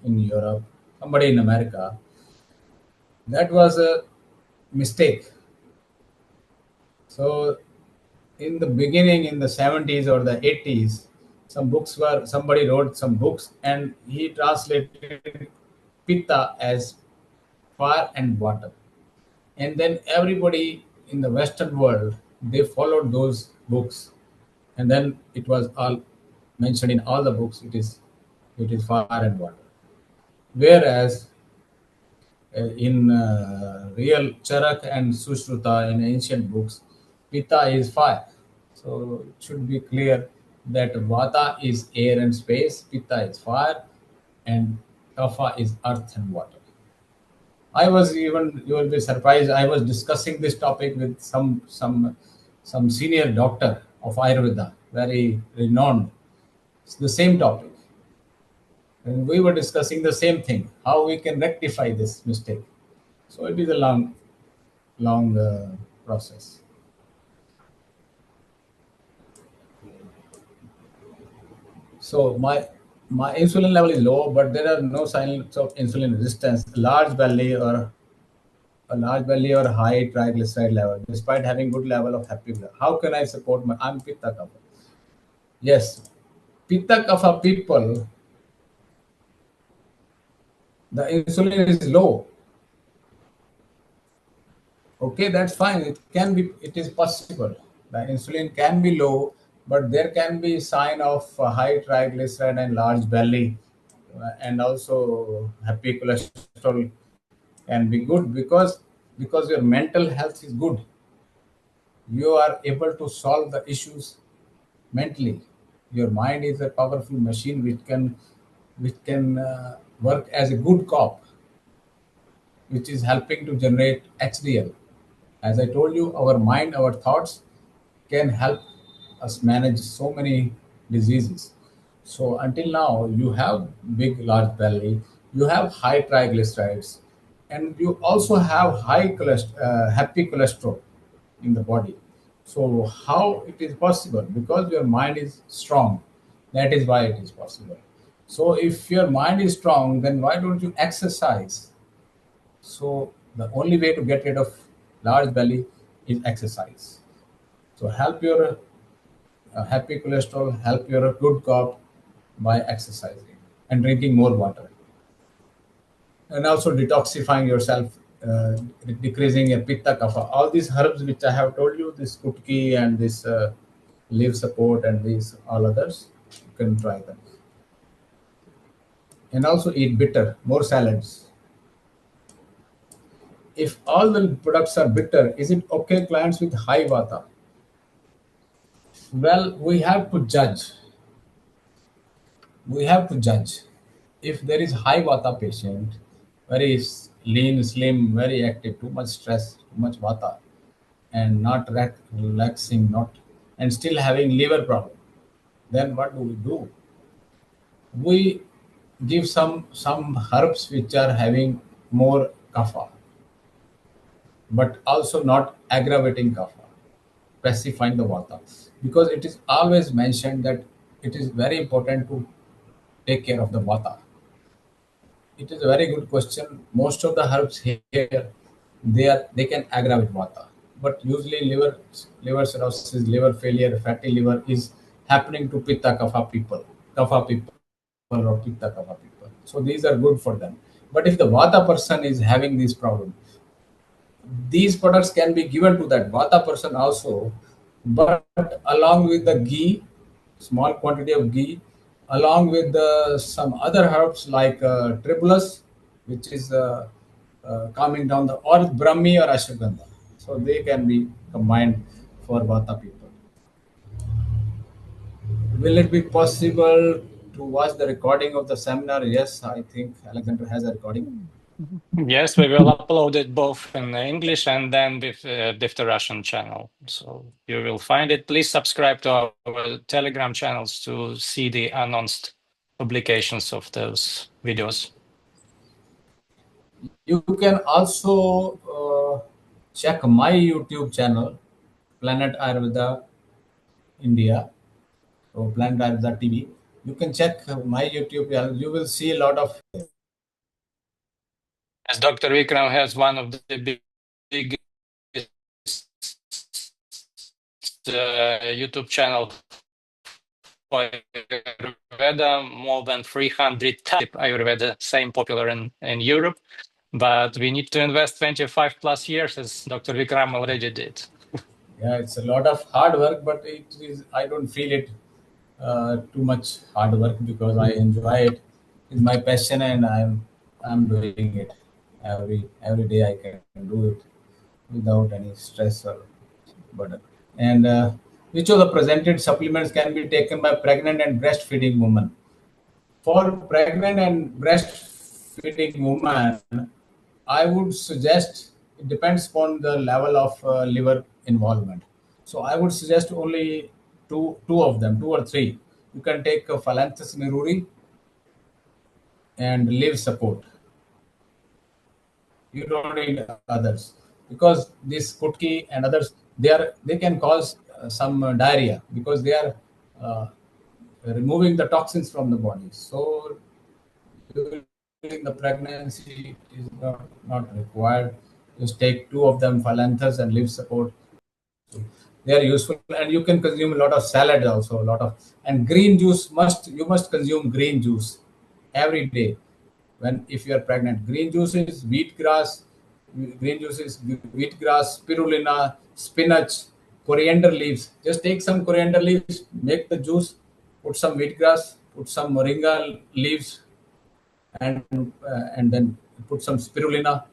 in Europe, somebody in America. That was a mistake. So in the beginning, in the 70s or the 80s, somebody wrote some books and he translated pitta as fire and water. And then everybody in the Western world, they followed those books, and then it was all mentioned in all the books. It is fire and water. Whereas in real Charak and Sushruta in ancient books, Pitta is fire. So it should be clear that Vata is air and space, Pitta is fire, and Kapha is earth and water. I was even, you will be surprised, I was discussing this topic with some senior doctor of Ayurveda, very renowned. It's the same topic. And we were discussing the same thing, how we can rectify this mistake. So it is a long process. So my insulin level is low, but there are no signs of insulin resistance. A large belly or high triglyceride level, despite having good level of happy blood. How can I support my? I'm Pitta Kapha. Yes, Pitta Kapha people, the insulin is low. Okay, that's fine. It can be. It is possible. The insulin can be low, but there can be sign of high triglyceride and large belly, and also happy cholesterol can be good because your mental health is good. You are able to solve the issues mentally. Your mind is a powerful machine which can work as a good cop, which is helping to generate HDL. As I told you, our mind, our thoughts can help us manage so many diseases. So until now, you have big, large belly, you have high triglycerides, and you also have happy cholesterol in the body. So how it is possible? Because your mind is strong. That is why it is possible. So if your mind is strong, then why don't you exercise? So the only way to get rid of large belly is exercise. So help your happy cholesterol, help your good cop by exercising and drinking more water, and also detoxifying yourself, decreasing your pitta kapha. All these herbs which I have told you, this kutki and this leaf support and these all others, you can try them. And also eat bitter, more salads. If all the products are bitter, is it okay clients with high vata? Well, we have to judge. We have to judge. If there is high vata patient, very lean, slim, very active, too much stress, too much vata, and not relaxing, not and still having liver problem, then what do we do? We give some herbs which are having more kapha, but also not aggravating kapha, pacifying the vata. Because it is always mentioned that it is very important to take care of the vata. It is a very good question. Most of the herbs here, they can aggravate vata, but usually liver cirrhosis, liver failure, fatty liver is happening to kapha people or pitta kapha people. So these are good for them. But if the vata person is having this problem, these products can be given to that vata person also, but along with the ghee, small quantity of ghee, along with some other herbs like tribulus, which is calming down the, or brahmi or ashwagandha. So they can be combined for vata people. Will it be possible to watch the recording of the seminar? Yes, I think Alexander has a recording. Yes, we will upload it both in English and then with the Russian channel. So you will find it. Please subscribe to our Telegram channels to see the announced publications of those videos. You can also check my YouTube channel, Planet Ayurveda India, or Planet Ayurveda TV. You can check my YouTube channel. You will see a lot of. As Dr. Vikram has one of the biggest YouTube channel for Ayurveda, more than 300 Ayurveda, same popular in Europe. But we need to invest 25 plus years, as Dr. Vikram already did. Yeah, it's a lot of hard work, but it is. I don't feel it too much hard work because I enjoy it. It's my passion, and I'm doing it every day. I can do it without any stress or burden. And which of the presented supplements can be taken by pregnant and breastfeeding women? For pregnant and breastfeeding women, I would suggest it depends upon the level of liver involvement. So I would suggest only two of them, two or three. You can take Phalanthus neruri and liver support. You don't need others because this kutki and others they can cause some diarrhea because they are uh, removing the toxins from the body. So during the pregnancy is not required. Just take two of them, Phalanthus and liver support. They are useful, and you can consume a lot of salad also, a lot of and green juice. You must consume green juice every day. When if you are pregnant, green juice is wheatgrass. Green juice is wheatgrass, spirulina, spinach, coriander leaves. Just take some coriander leaves, make the juice, put some wheatgrass, put some moringa leaves, and then put some spirulina.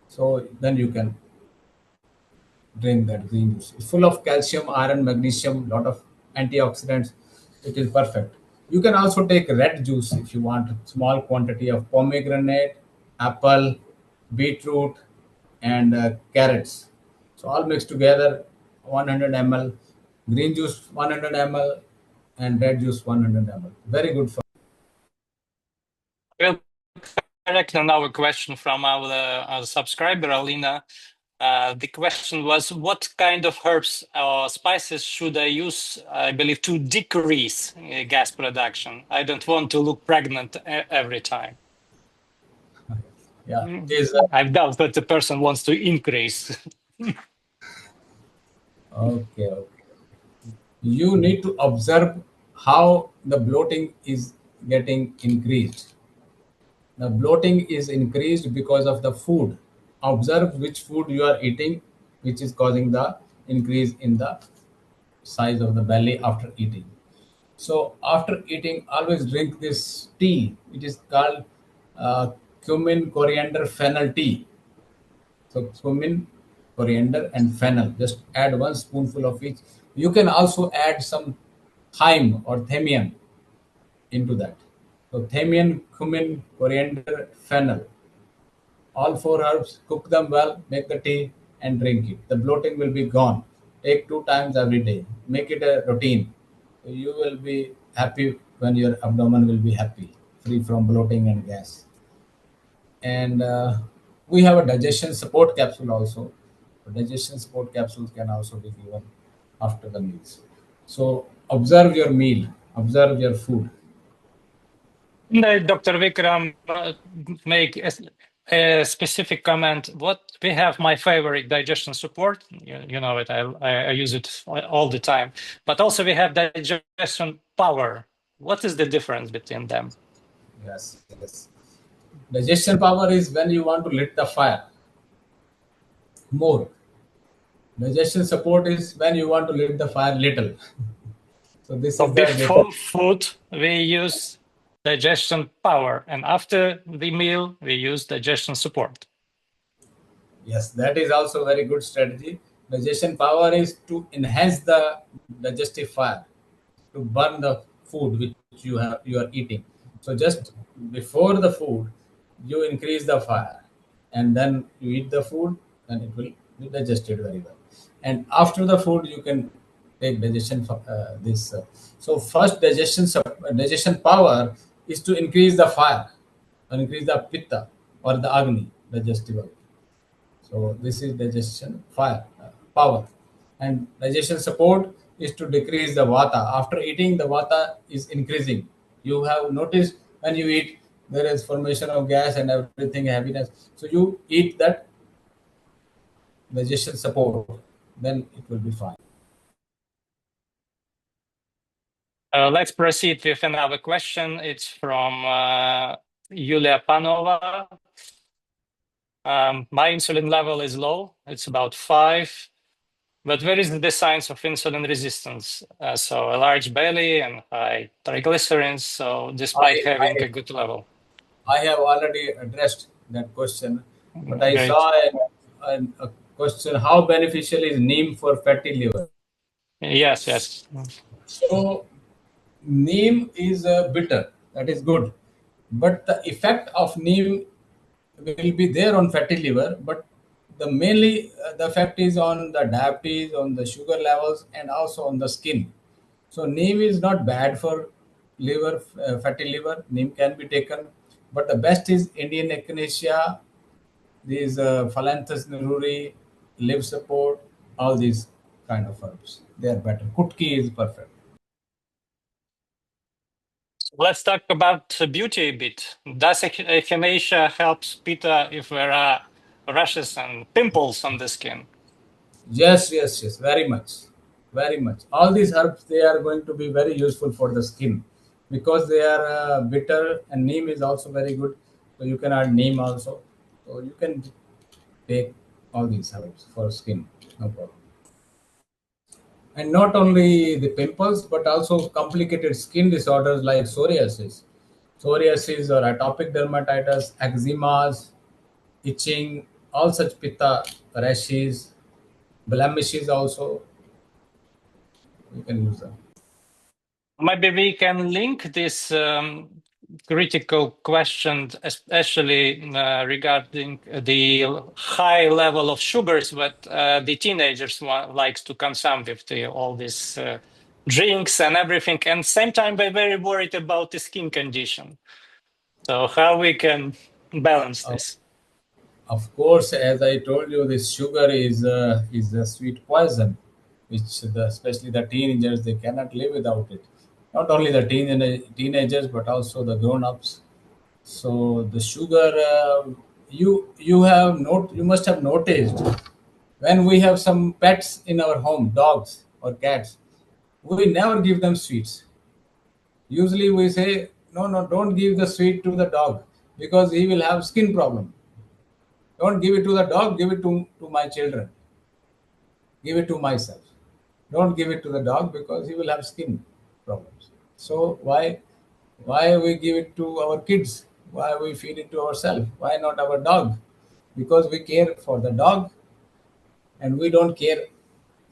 So then you can drink that green juice. It's full of calcium, iron, magnesium, lot of antioxidants. It is perfect. You can also take red juice if you want small quantity of pomegranate, apple, beetroot, and carrots. So all mixed together, 100 ml. Green juice 100 ml and red juice 100 ml. Very good for. Well, correct another question from our subscriber, Alina. The question was, what kind of herbs or spices should I use, I believe, to decrease gas production? I don't want to look pregnant every time. Yeah, is I doubt that the person wants to increase. okay. Okay. You need to observe how the bloating is getting increased. The bloating is increased because of the food. Observe which food you are eating, which is causing the increase in the size of the belly after eating. So after eating, always drink this tea. It is called cumin, coriander, fennel tea. So cumin, coriander, and fennel. Just add one spoonful of each. You can also add some thyme or thymian into that. So thymian, cumin, coriander, fennel. All four herbs, cook them well, make the tea, and drink it. The bloating will be gone. Take 2 times every day. Make it a routine. You will be happy when your abdomen will be happy, free from bloating and gas. And we have a digestion support capsule also. Digestion support capsules can also be given after the meals. So observe your meal, observe your food. Dr. Vikram, make a specific comment. What we have my favorite digestion support. You know it. I use it all the time. But also we have digestion power. What is the difference between them? Yes, yes. Digestion power is when you want to lit the fire more. Digestion support is when you want to lit the fire little. So this So is the difference. before food, we use digestion power, and after the meal, we use digestion support. Yes, that is also a very good strategy. Digestion power is to enhance the digestive fire, to burn the food which you are eating. So just before the food, you increase the fire. and then you eat the food, and it will be digested very well. And after the food, you can take digestion for this. So first digestion power is to increase the fire, or increase the pitta or the agni, digestive. So this is digestion fire power, and digestion support is to decrease the vata. After eating, the vata is increasing. You have noticed when you eat, there is formation of gas and everything, heaviness. So you eat that digestion support, then it will be fine. Let's proceed with another question. It's from Yulia Panova. My insulin level is low. It's about 5. But where is the signs of insulin resistance? So a large belly and high triglycerides. So despite I, having I, a good level. I have already addressed that question, but I Great. saw a question: how beneficial is neem for fatty liver? Yes, yes. So neem is bitter. That is good, but the effect of neem will be there on fatty liver. But the mainly the effect is on the diabetes, on the sugar levels, and also on the skin. So neem is not bad for liver, fatty liver. Neem can be taken, but the best is Indian echinacea, these Phalanthus neruri, liver support, all these kind of herbs. They are better. Kutki is perfect. Let's talk about beauty a bit. Does echinacea help pitta if there are rashes and pimples on the skin? Yes, yes, yes, very much, very much. All these herbs, they are going to be very useful for the skin because they are bitter, and neem is also very good. So you can add neem also. So you can take all these herbs for skin, no problem. And not only the pimples, but also complicated skin disorders like psoriasis or atopic dermatitis, eczemas, itching, all such pitta rashes, blemishes also you can use them. Maybe we can link this critical question, especially regarding the high level of sugars that the teenagers likes to consume with all these drinks and everything. And same time, they're very worried about the skin condition. So how we can balance Uh, this? of course, as I told you, this sugar is a sweet poison, which especially the teenagers, they cannot live without it. Not only the teenagers, but also the grown-ups. So the sugar, you must have noticed when we have some pets in our home, dogs or cats, we never give them sweets. Usually we say, no, no, don't give the sweet to the dog because he will have skin problem. Don't give it to the dog, give it to my children. Give it to myself. Don't give it to the dog because he will have skin problems. So why we give it to our kids? Why we feed it to ourselves? Why not our dog? Because we care for the dog and we don't care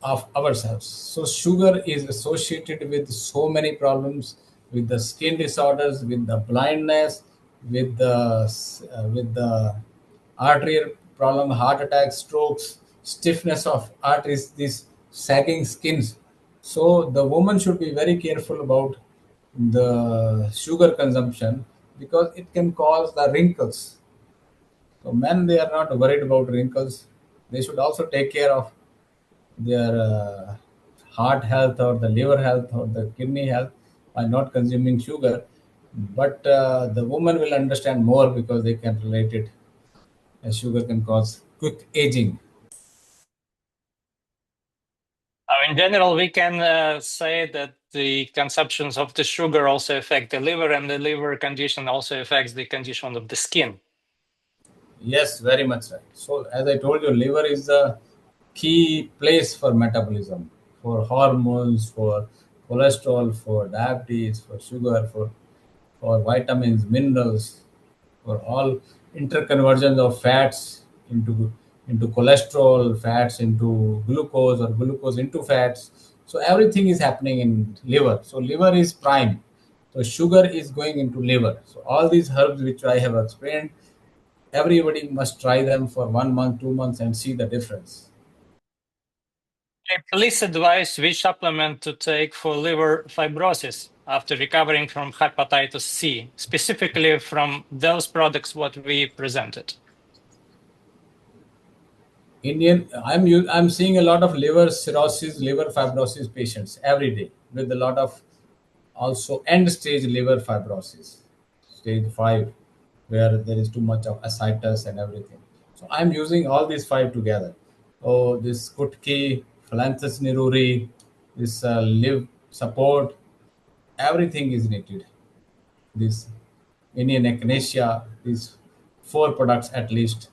of ourselves. So sugar is associated with so many problems, with the skin disorders, with the blindness, with the arterial problem, heart attacks, strokes, stiffness of arteries, these sagging skins. So the woman should be very careful about the sugar consumption because it can cause the wrinkles. So men, they are not worried about wrinkles. They should also take care of their heart health or the liver health or the kidney health by not consuming sugar. But the woman will understand more because they can relate it, as sugar can cause quick aging. In general, we can say that the consumptions of the sugar also affect the liver, and the liver condition also affects the condition of the skin. Yes, very much right. So, as I told you, liver is the key place for metabolism, for hormones, for cholesterol, for diabetes, for sugar, for vitamins, minerals, for all interconversions of fats into cholesterol, fats into glucose, or glucose into fats. So everything is happening in liver. So liver is prime. So sugar is going into liver. So all these herbs which I have explained, Everybody must try them for 1 month, 2 months, and see the difference. Please advise which supplement to take for liver fibrosis after recovering from hepatitis C, specifically from those products what we presented. I'm seeing a lot of liver cirrhosis, liver fibrosis patients every day with a lot of also end stage liver fibrosis, stage 5, where there is too much of ascites and everything. So I'm using all these five together. Oh, this Kutki, Phlanthus niruri, this live support, everything is needed. This Indian echinacea, these four products at least,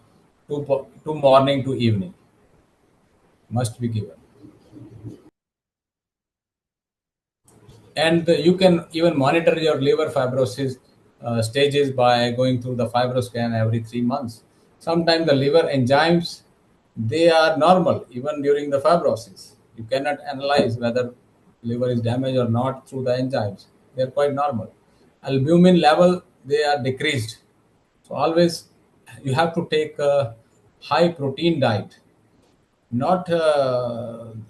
two morning to evening must be given. And you can even monitor your liver fibrosis stages by going through the fibroscan every 3 months. Sometimes the liver enzymes, they are normal even during the fibrosis. You cannot analyze whether liver is damaged or not through the enzymes. They are quite normal. Albumin level, they are decreased. So always you have to take a high protein diet, not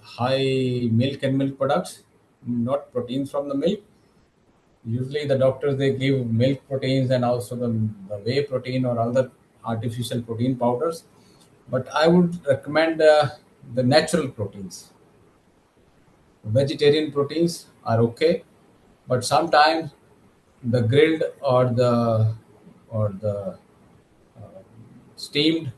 high milk and milk products, not proteins from the milk. Usually the doctors, they give milk proteins and also the whey protein or other artificial protein powders. But I would recommend the natural proteins. Vegetarian proteins are okay, but sometimes the grilled or the steamed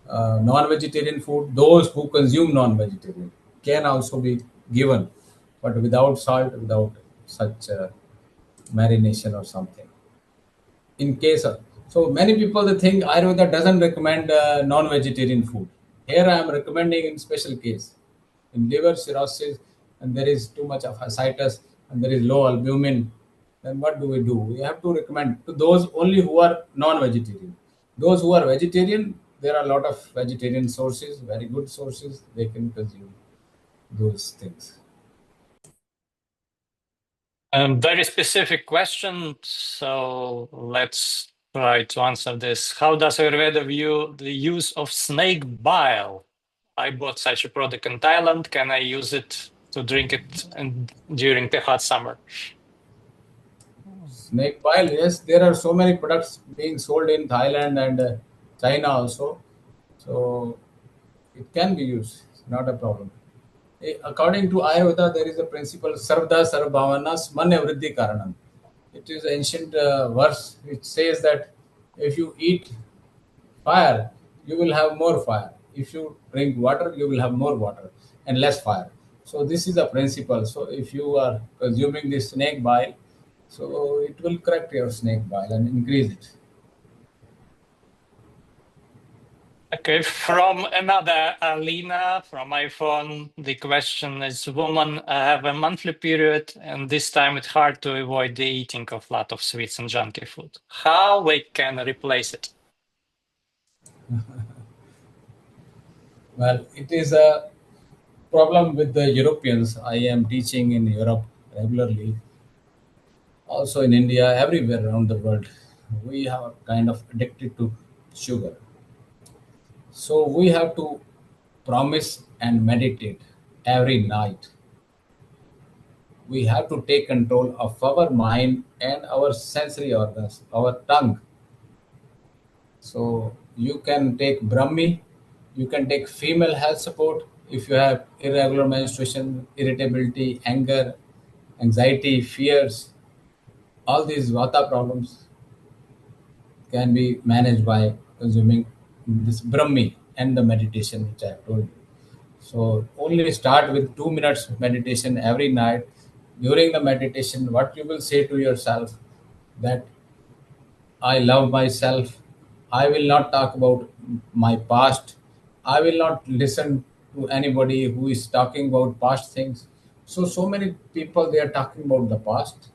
non-vegetarian food, those who consume non-vegetarian can also be given, but without salt, without such marination or something. In case of, so many people, they think Ayurveda doesn't recommend non-vegetarian food. Here I am recommending in special case, in liver cirrhosis, and there is too much of ascites and there is low albumin. Then what do we do? We have to recommend to those only who are non-vegetarian. Those who are vegetarian, there are a lot of vegetarian sources, very good sources. They can consume those things. Very specific question, so let's try to answer this. How does Ayurveda view the use of snake bile? I bought such a product in Thailand. Can I use it to drink it during the hot summer? Snake bile, yes, there are so many products being sold in Thailand and China also. So it can be used, it's not a problem. According to Ayurveda, there is a principle Sarvda Sarvbhavanas Manya Vriddhi Karanam. It is an ancient verse which says that if you eat fire, you will have more fire. If you drink water, you will have more water and less fire. So this is a principle. So if you are consuming this snake bile, so it will correct your snake bile and increase it. Okay, from another Alina from my phone, the question is: Women have a monthly period, and this time it's hard to avoid the eating of a lot of sweets and junky food. How we can replace it? Well, it is a problem with the Europeans. I am teaching in Europe regularly, also in India, everywhere around the world. We are kind of addicted to sugar. So we have to promise and meditate every night. We have to take control of our mind and our sensory organs, our tongue. So you can take Brahmi, you can take female health support if you have irregular menstruation, irritability, anger, anxiety, fears. All these Vata problems can be managed by consuming this Brahmi and the meditation which I have told you. So only start with 2 minutes meditation every night. During the meditation, what you will say to yourself that I love myself. I will not talk about my past. I will not listen to anybody who is talking about past things. So many people, they are talking about the past.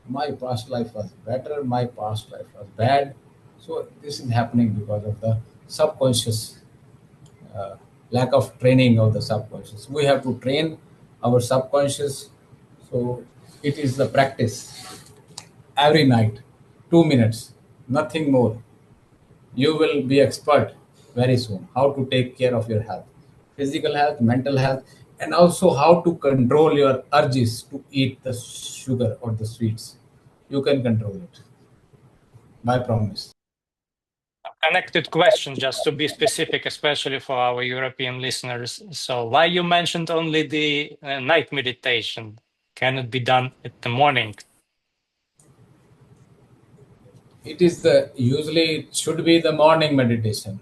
My past life was better. My past life was bad. So this is happening because of the subconscious, uh, lack of training of the subconscious. We have to train our subconscious. So it is the practice every night, 2 minutes, nothing more. you will be expert very soon how to take care of your health, physical health, mental health, and also how to control your urges to eat the sugar or the sweets. You can control it. My promise. Connected question, just to be specific, especially for our European listeners. So, why you mentioned only the night meditation? Can it be done at the morning? It is the usually it should be the morning meditation.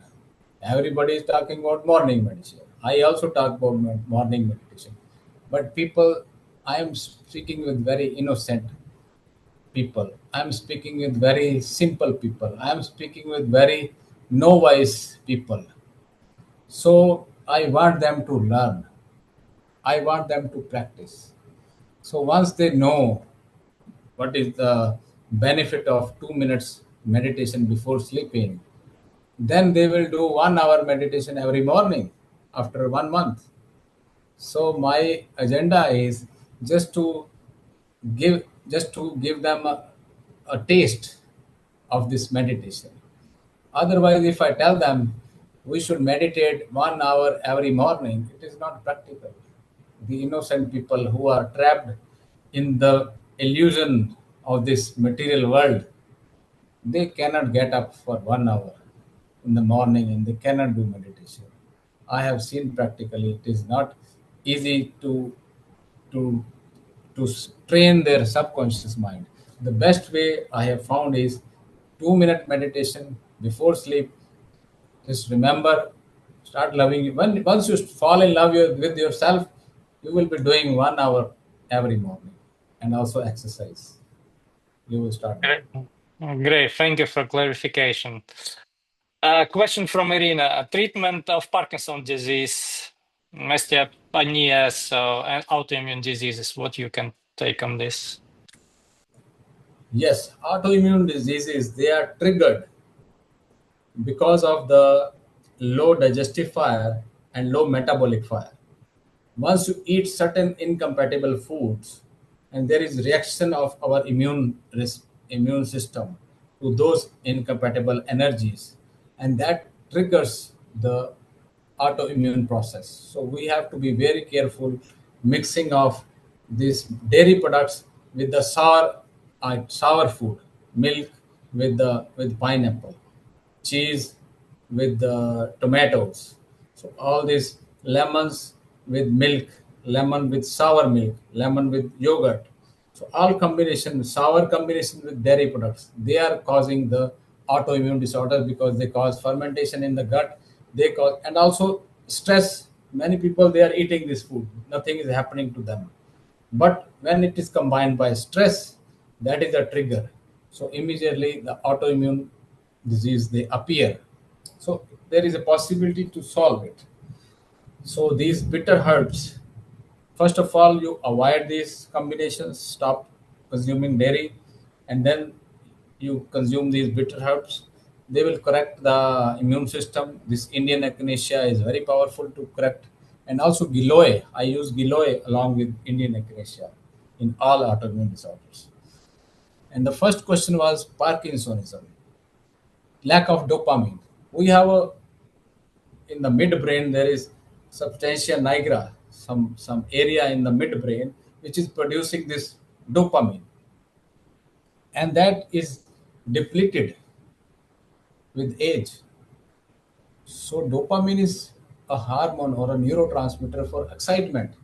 Everybody is talking about morning meditation. I also talk about morning meditation. But people, I am speaking with very innocent people. I am speaking with very simple people. I am speaking with very novice people. So I want them to learn. I want them to practice. So once they know what is the benefit of 2 minutes meditation before sleeping, then they will do 1 hour meditation every morning after 1 month. So my agenda is just to give them a taste of this meditation. Otherwise, if I tell them we should meditate 1 hour every morning, it is not practical. The innocent people who are trapped in the illusion of this material world, they cannot get up for 1 hour in the morning and they cannot do meditation. I have seen practically it is not easy to train their subconscious mind. The best way I have found is 2 minute meditation before sleep. Just remember, start loving you. Once you fall in love with yourself, you will be doing 1 hour every morning and also exercise. You will start doing. Great. Great. Thank you for clarification. Question from Irina. Treatment of Parkinson disease, osteopenia, so and autoimmune diseases. What you can take on this? Yes, autoimmune diseases, they are triggered because of the low digestive fire and low metabolic fire. Once you eat certain incompatible foods, and there is reaction of our immune system to those incompatible energies, and that triggers the autoimmune process. So we have to be very careful mixing of these dairy products with the sour food, milk with pineapple, cheese with the tomatoes. So all these lemons with milk, lemon with sour milk, lemon with yogurt. So all combination, sour combination with dairy products, they are causing the autoimmune disorders because they cause fermentation in the gut. They cause and also stress. Many people they are eating this food, nothing is happening to them. But when it is combined by stress, that is a trigger. So immediately the autoimmune disease they appear. So there is a possibility to solve it. So these bitter herbs, first of all, you avoid these combinations, stop consuming dairy, and then you consume these bitter herbs. They will correct the immune system. This Indian echinacea is very powerful to correct. And also giloy. I use giloy along with Indian echinacea in all autoimmune disorders. And the first question was Parkinsonism, lack of dopamine. We have a in the midbrain there is substantia nigra, some area in the midbrain which is producing this dopamine, and that is depleted with age. So dopamine is a hormone or a neurotransmitter for excitement.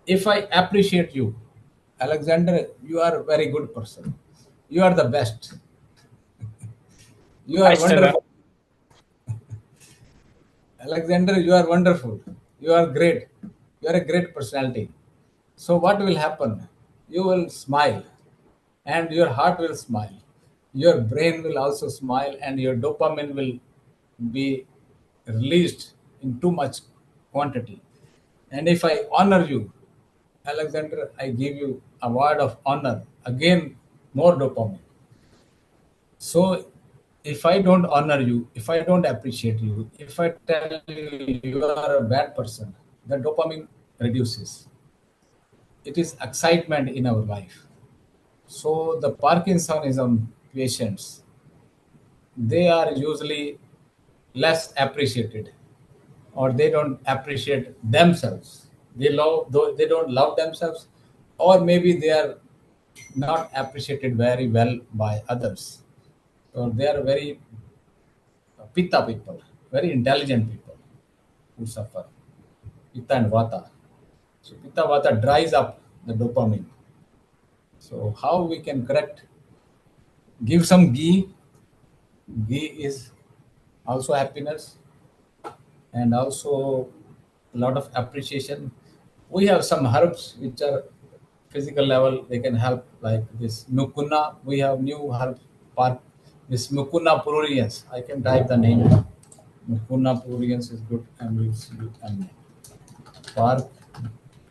If I appreciate you, Alexander, you are a very good person, you are the best, you are Nice to know. wonderful, Alexander, you are wonderful. You are great. You are a great personality. So, what will happen? You will smile, and your heart will smile. Your brain will also smile, and your dopamine will be released in too much quantity. And if I honor you, Alexander, I give you a word of honor. Again, more dopamine. So if I don't honor you, if I don't appreciate you, if I tell you you are a bad person, the dopamine reduces. It is excitement in our life. So the Parkinsonism patients, they are usually less appreciated, or they don't appreciate themselves. They love, though they don't love themselves, or maybe they are not appreciated very well by others. So they are very pitta people, very intelligent people who suffer. Pitta and vata. So pitta vata dries up the dopamine. So how we can correct? Give some ghee. Ghee is also happiness and also a lot of appreciation. We have some herbs which are physical level. They can help, like this mucuna. We have new herb park. This mucuna pruriens. I can type the name. Mucuna pruriens is good. MUCUNA. Park,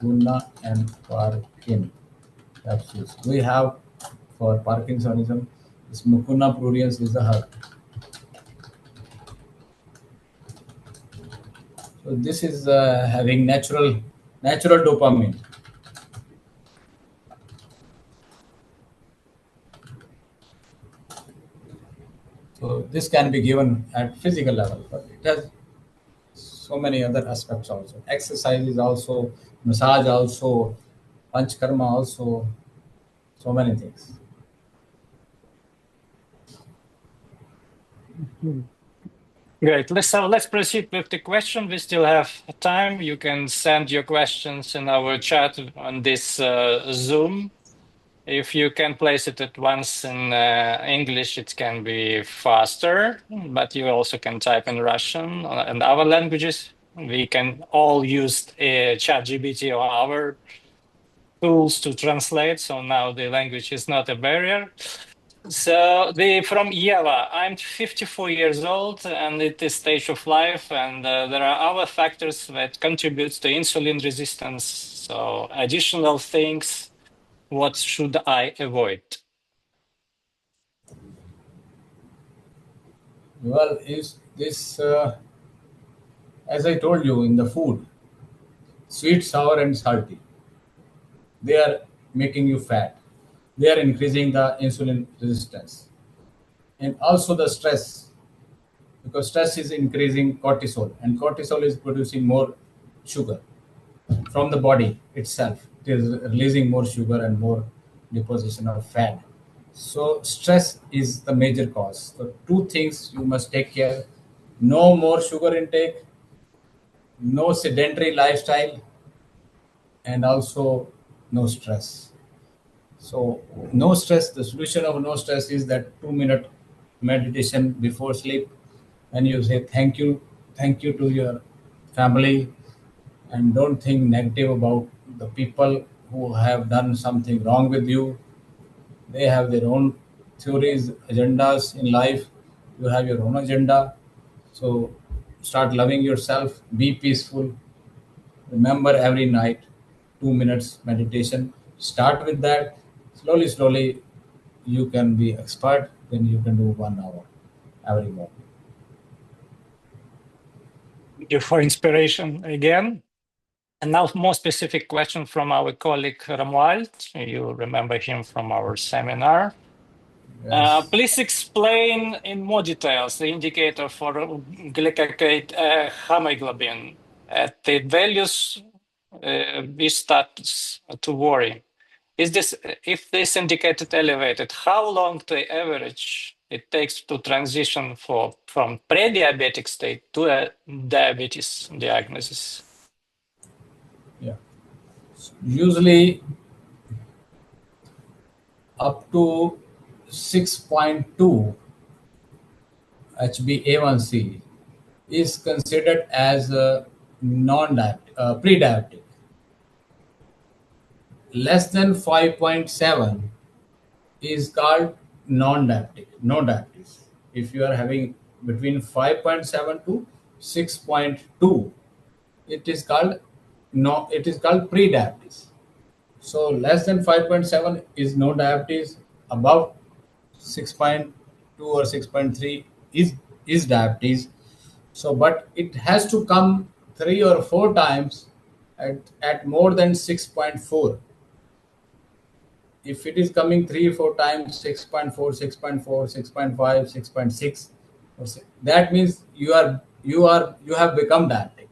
Puna, and Parkin capsules. We have for Parkinsonism. This Mucuna pruriens is a herb. So this is having natural dopamine. So this can be given at physical level, but it has so many other aspects also. Exercise is also, massage also, panchkarma also, so many things. Great. Let's proceed with the question. We still have time. You can send your questions in our chat on this Zoom. If you can place it at once in English, it can be faster, but you also can type in Russian and other languages. We can all use ChatGPT or our tools to translate. So now the language is not a barrier. So from Yeva, I'm 54 years old and it is stage of life, and there are other factors that contribute to insulin resistance. So additional things, what should I avoid? Well, is this as I told you in the food, sweet, sour, and salty. They are making you fat. They are increasing the insulin resistance, and also the stress, because stress is increasing cortisol, and cortisol is producing more sugar from the body itself. It is releasing more sugar and more deposition of fat. So stress is the major cause. So two things you must take care: no more sugar intake, no sedentary lifestyle, and also no stress. So no stress, the solution of no stress is that 2 minute meditation before sleep, and you say thank you to your family, and don't think negative about the people who have done something wrong with you. They have their own theories, agendas in life. You have your own agenda. So start loving yourself, be peaceful. Remember every night, 2 minutes meditation. Start with that. Slowly, you can be expert. Then you can do 1 hour every morning. Thank you for inspiration again. And now, more specific question from our colleague Romuald. You remember him from our seminar. Yes. Please explain in more details the indicator for glycate hemoglobin at the values we start to worry. If this indicated elevated, how long the average it takes to transition from pre-diabetic state to a diabetes diagnosis? Yeah. Usually up to 6.2 HbA1c is considered as a pre-diabetic. Less than 5.7 is called non-diabetic, no diabetes. If you are having between 5.7 to 6.2, it is called pre-diabetes. So less than 5.7 is no diabetes. Above 6.2 or 6.3 is diabetes. So, but it has to come 3 or 4 times at more than 6.4. if it is coming 3 4 times, 6.4, 6.4, 6.5, 6.6, that means you have become diabetic.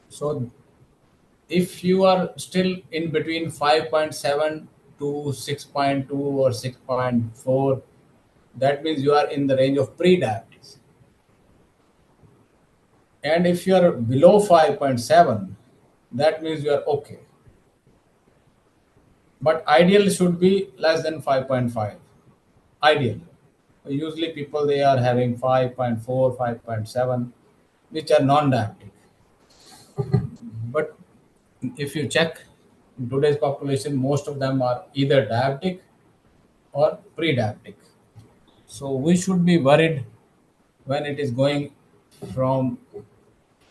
So if you are still in between 5.7 to 6.2 or 6.4, that means you are in the range of pre-diabetes. And if you are below 5.7, that means you are okay. But ideal should be less than 5.5. Ideal. Usually people they are having 5.4, 5.7, which are non-diabetic. But if you check in today's population, most of them are either diabetic or pre-diabetic. So we should be worried when it is going from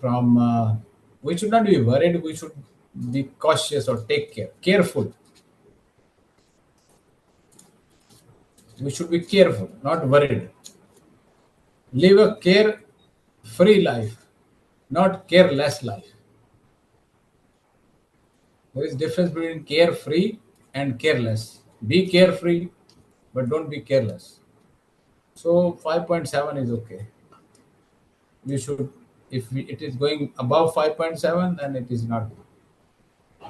from. We should not be worried. We should be cautious or take care, careful. We should be careful, not worried. Live a care-free life, not careless life. There is difference between carefree and careless. Be carefree, but don't be careless. So 5.7 is okay. We should, if it is going above 5.7, then it is not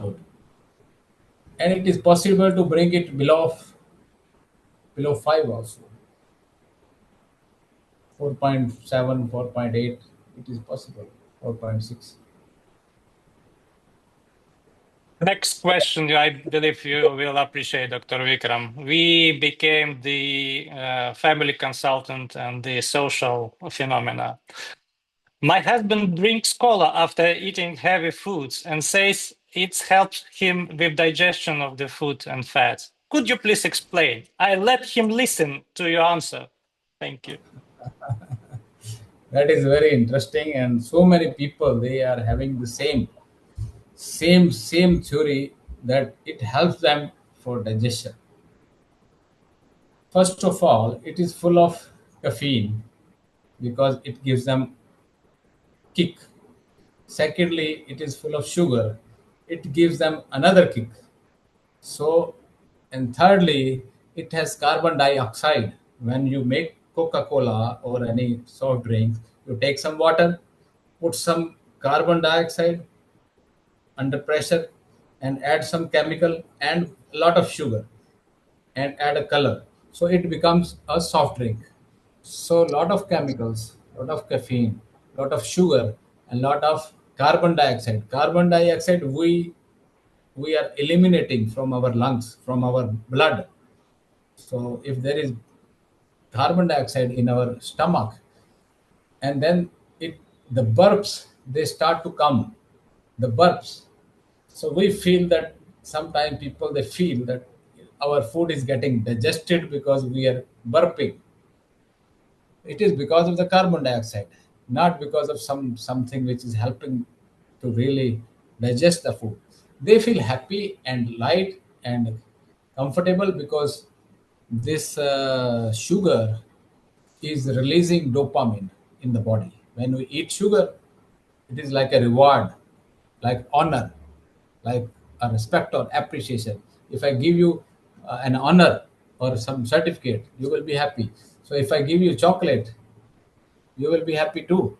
good. And it is possible to bring it below 5 also. 4.7, 4.8, it is possible. 4.6. Next question, I believe you will appreciate, Dr. Vikram. We became the family consultant and the social phenomena. My husband drinks cola after eating heavy foods and says it helps him with digestion of the food and fats. Could you please explain? I let him listen to your answer. Thank you. That is very interesting, and so many people they are having the same theory that it helps them for digestion. First of all, it is full of caffeine because it gives them kick. Secondly, it is full of sugar. It gives them another kick. So, and thirdly, it has carbon dioxide. When you make Coca-Cola or any soft drink, you take some water, put some carbon dioxide under pressure, and add some chemical and a lot of sugar and add a color. So it becomes a soft drink. So lot of chemicals, lot of caffeine, lot of sugar, and lot of carbon dioxide. Carbon dioxide we are eliminating from our lungs, from our blood. So if there is carbon dioxide in our stomach, and then it the burps they start to come, the burps. So we feel that sometimes people they feel that our food is getting digested because we are burping. It is because of the carbon dioxide, not because of something which is helping to really digest the food. They feel happy and light and comfortable because this sugar is releasing dopamine in the body. When we eat sugar, it is like a reward, like honor, like a respect or appreciation. If I give you an honor or some certificate, you will be happy. So if I give you chocolate, you will be happy too.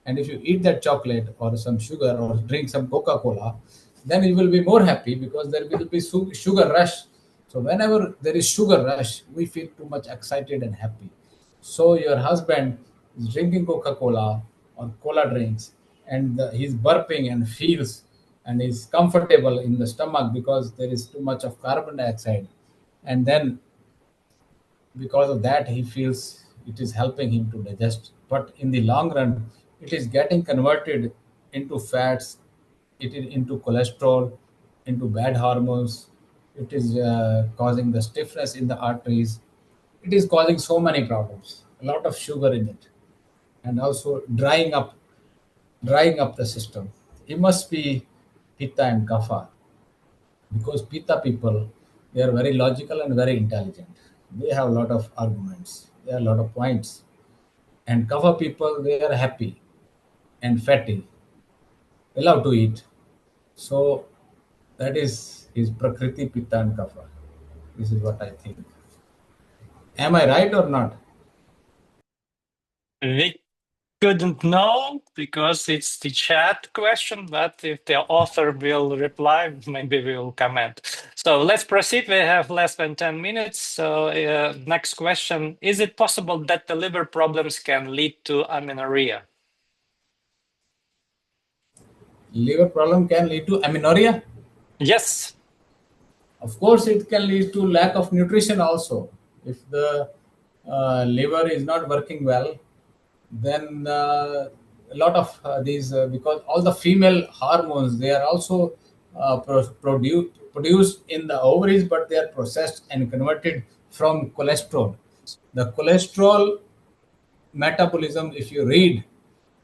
And if you eat that chocolate or some sugar or drink some Coca Cola, then you will be more happy because there will be sugar rush. So whenever there is sugar rush, we feel too much excited and happy. So your husband is drinking Coca Cola or cola drinks, and he's burping and feels and is comfortable in the stomach because there is too much of carbon dioxide, and then because of that he feels it is helping him to digest, but in the long run it is getting converted into fats, it is into cholesterol, into bad hormones. It is causing the stiffness in the arteries. It is causing so many problems, a lot of sugar in it, and also drying up the system. It must be pitta and kapha, because Pitta people, they are very logical and very intelligent. They have a lot of arguments. They have a lot of points. And Kapha people, they are happy and fatty. They love to eat. So that is his Prakriti, Pitta and Kapha. This is what I think. Am I right or not? We couldn't know because it's the chat question, but if the author will reply, maybe we'll comment. So let's proceed. We have less than 10 minutes. So next question, is it possible that the liver problems can lead to amenorrhea? Liver problem can lead to amenorrhea. Yes. Of course, it can lead to lack of nutrition also. If the liver is not working well, then a lot of these, because all the female hormones, they are also produced in the ovaries, but they are processed and converted from cholesterol. The cholesterol metabolism, if you read,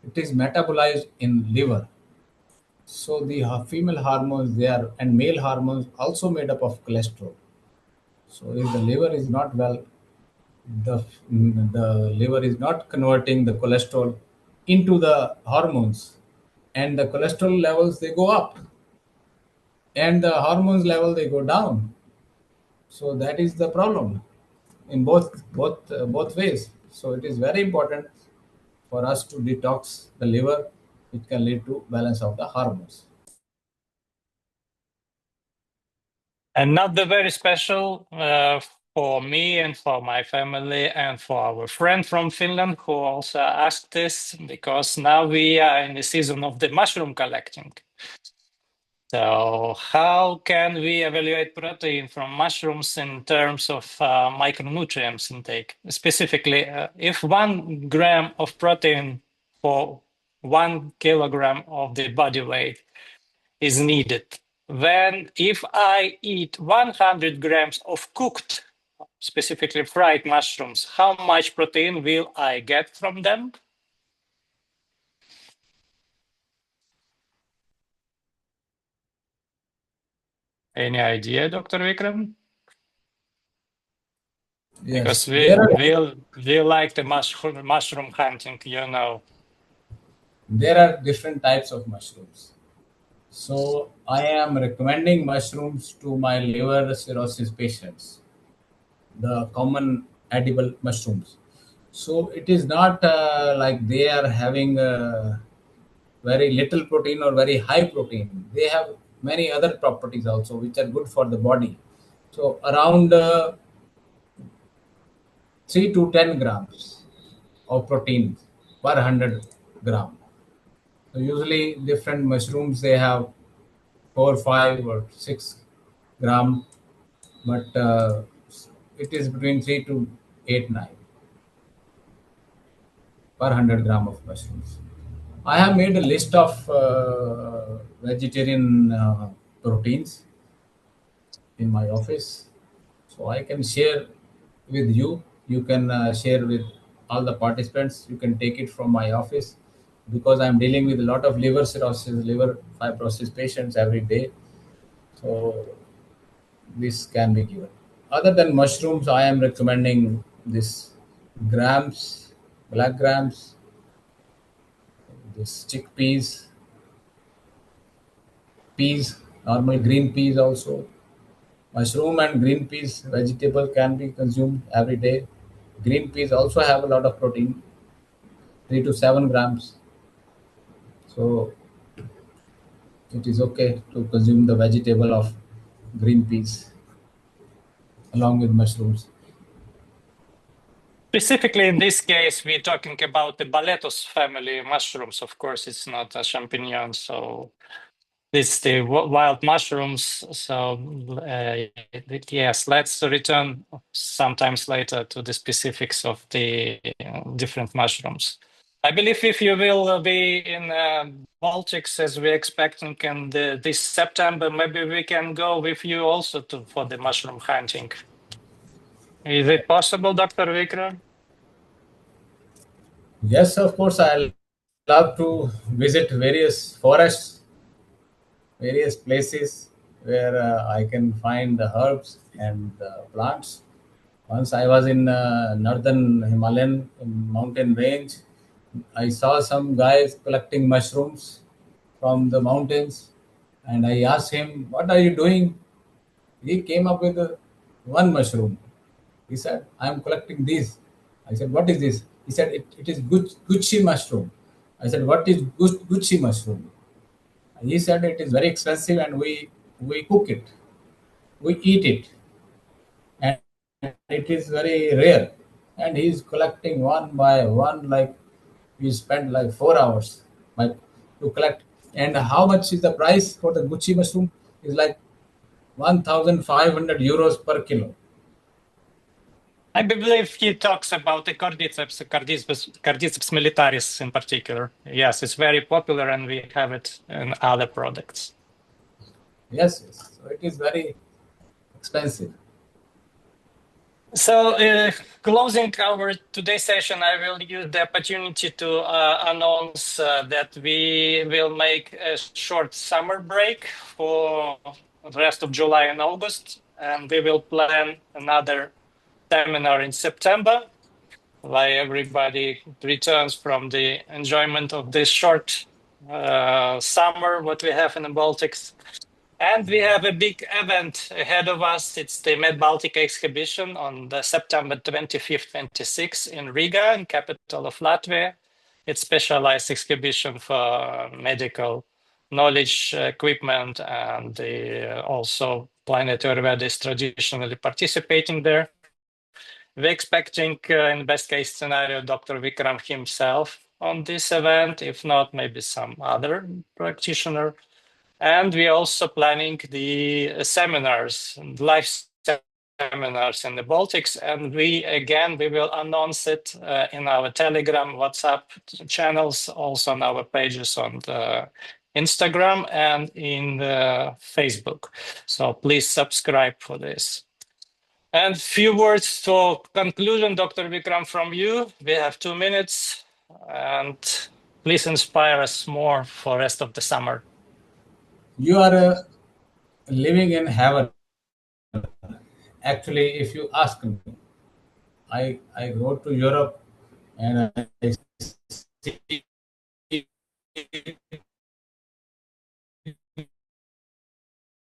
it is metabolized in liver. So the female hormones, they are, and male hormones also made up of cholesterol. So if the liver is not well, the liver is not converting the cholesterol into the hormones, and the cholesterol levels, they go up, and the hormones level, they go down. So that is the problem in both ways. So it is very important for us to detox the liver, which can lead to balance of the hormones. Another very special for me and for my family and for our friend from Finland who also asked this because now we are in the season of the mushroom collecting. So how can we evaluate protein from mushrooms in terms of micronutrients intake? Specifically, if 1 gram of protein for 1 kilogram of the body weight is needed, then if I eat 100 grams of cooked, specifically fried mushrooms, how much protein will I get from them? Any idea, Dr. Vikram? Because Yes, there are we like the mushroom hunting, you know. there are different types of mushrooms. So I am recommending mushrooms to my liver cirrhosis patients, the common edible mushrooms. So it is not like they are having very little protein or very high protein. They have many other properties also, which are good for the body. So around 3 to 10 grams of protein per 100 gram. So usually different mushrooms, they have 4, 5 or 6 gram, but it is between 3 to 8, 9 per 100 gram of mushrooms. I have made a list of vegetarian proteins in my office, so I can share with you. You can share with all the participants. You can take it from my office because I'm dealing with a lot of liver cirrhosis, liver fibrosis patients every day. So this can be given. Other than mushrooms, I am recommending this grams, black grams, this chickpeas, peas, normal green peas also. Mushroom and green peas vegetable can be consumed every day. Green peas also have a lot of protein, 3 to 7 grams. So it is okay to consume the vegetable of green peas along with mushrooms. Specifically, in this case, we're talking about the Baletus family mushrooms. Of course, it's not a champignon, so it's the wild mushrooms. So, yes, let's return sometimes later to the specifics of the different mushrooms. I believe if you will be in Baltics as we're expecting in this September, maybe we can go with you also for the mushroom hunting. Is it possible, Dr. Vikram? Yes, of course, I love to visit various forests, various places where I can find the herbs and plants. Once I was in northern Himalayan mountain range, I saw some guys collecting mushrooms from the mountains, and I asked him, "What are you doing?" He came up with one mushroom. He said, I am collecting these. I said, what is this? He said, it is Gucci mushroom. I said, what is Gucci mushroom? He said, it is very expensive and we cook it, we eat it, and it is very rare. And he is collecting one by one, like we spent like 4 hours like, to collect. And how much is the price for the Gucci mushroom? Is like 1,500 euros per kilo. I believe he talks about the Cordyceps militaris in particular. Yes, it's very popular and we have it in other products. Yes, yes. So it is very expensive. So, closing our today's session, I will use the opportunity to announce that we will make a short summer break for the rest of July and August, and we will plan another seminar in September, while everybody returns from the enjoyment of this short summer, what we have in the Baltics. And we have a big event ahead of us. It's the Med-Baltic exhibition on the September 25th, 26th in Riga, in capital of Latvia. It's specialized exhibition for medical knowledge, equipment, and also Planet Ayurveda is traditionally participating there. We're expecting, in the best case scenario, Dr. Vikram himself on this event, if not, maybe some other practitioner. And we're also planning the seminars, live seminars in the Baltics. And we will announce it in our Telegram, WhatsApp channels, also on our pages on the Instagram and in the Facebook. So please subscribe for this. And few words to conclusion, Dr. Vikram, from you. We have 2 minutes, and please inspire us more for rest of the summer. You are living in heaven. Actually, if you ask me, I go to Europe and I see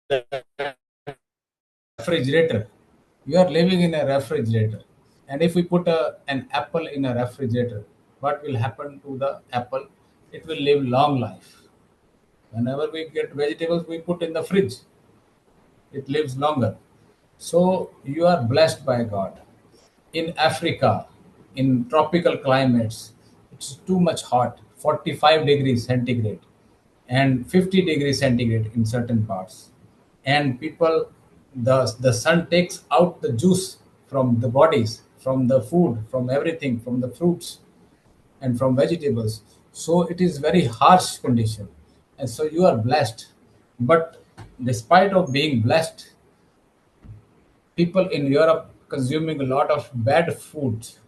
the refrigerator. You are living in a refrigerator. And if we put an apple in a refrigerator, what will happen to the apple? It will live long life. Whenever we get vegetables, we put in the fridge. It lives longer. So you are blessed by God. In Africa, in tropical climates, it's too much hot, 45 degrees centigrade and 50 degrees centigrade in certain parts. And people, the sun takes out the juice from the bodies, from the food, from everything, from the fruits and from vegetables. So it is very harsh condition. And so you are blessed. But despite of being blessed, people in Europe consuming a lot of bad foods,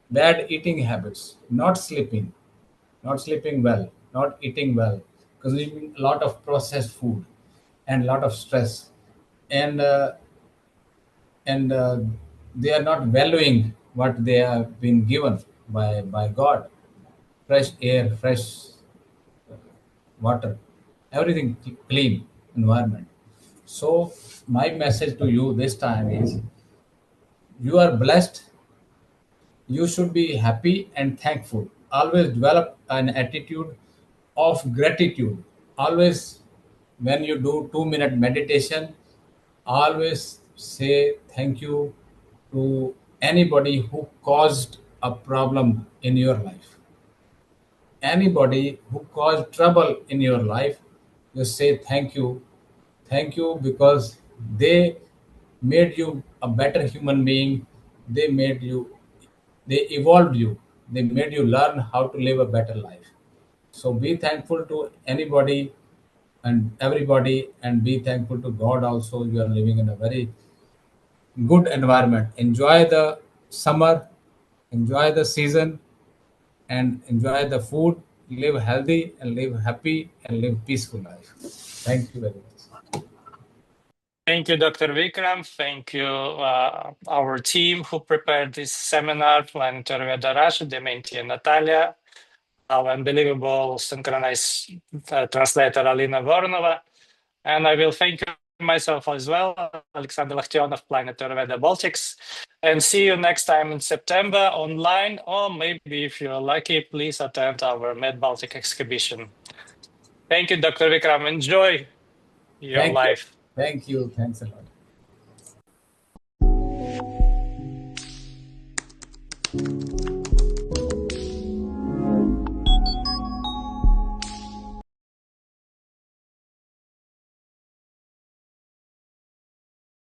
bad eating habits, not sleeping well, not eating well, consuming a lot of processed food and a lot of stress, and and they are not valuing what they have been given by God: fresh air, fresh water, everything clean environment. So my message to you this time is: you are blessed. You should be happy and thankful. Always develop an attitude of gratitude. Always, when you do 2 minute meditation, always say thank you to anybody who caused a problem in your life. Anybody who caused trouble in your life, you say thank you, because they made you a better human being. They made you, they evolved you, they made you learn how to live a better life. So be thankful to anybody and everybody, and be thankful to God also. You are living in a very good environment. Enjoy the summer, enjoy the season, and enjoy the food. Live healthy and live happy and live peaceful life. Thank you very much. Thank you, Dr. Vikram. Thank you, our team who prepared this seminar, Planet Ayurveda Russia, Dementi and Natalia, our unbelievable synchronized translator, Alina Voronova. And I will thank you myself as well, Alexander Laktion of Planet Ayurveda Baltics. And see you next time in September online, or maybe if you're lucky, please attend our Med Baltic exhibition. Thank you, Dr. Vikram. Enjoy your Thank you. life. Thank you. Thanks a lot.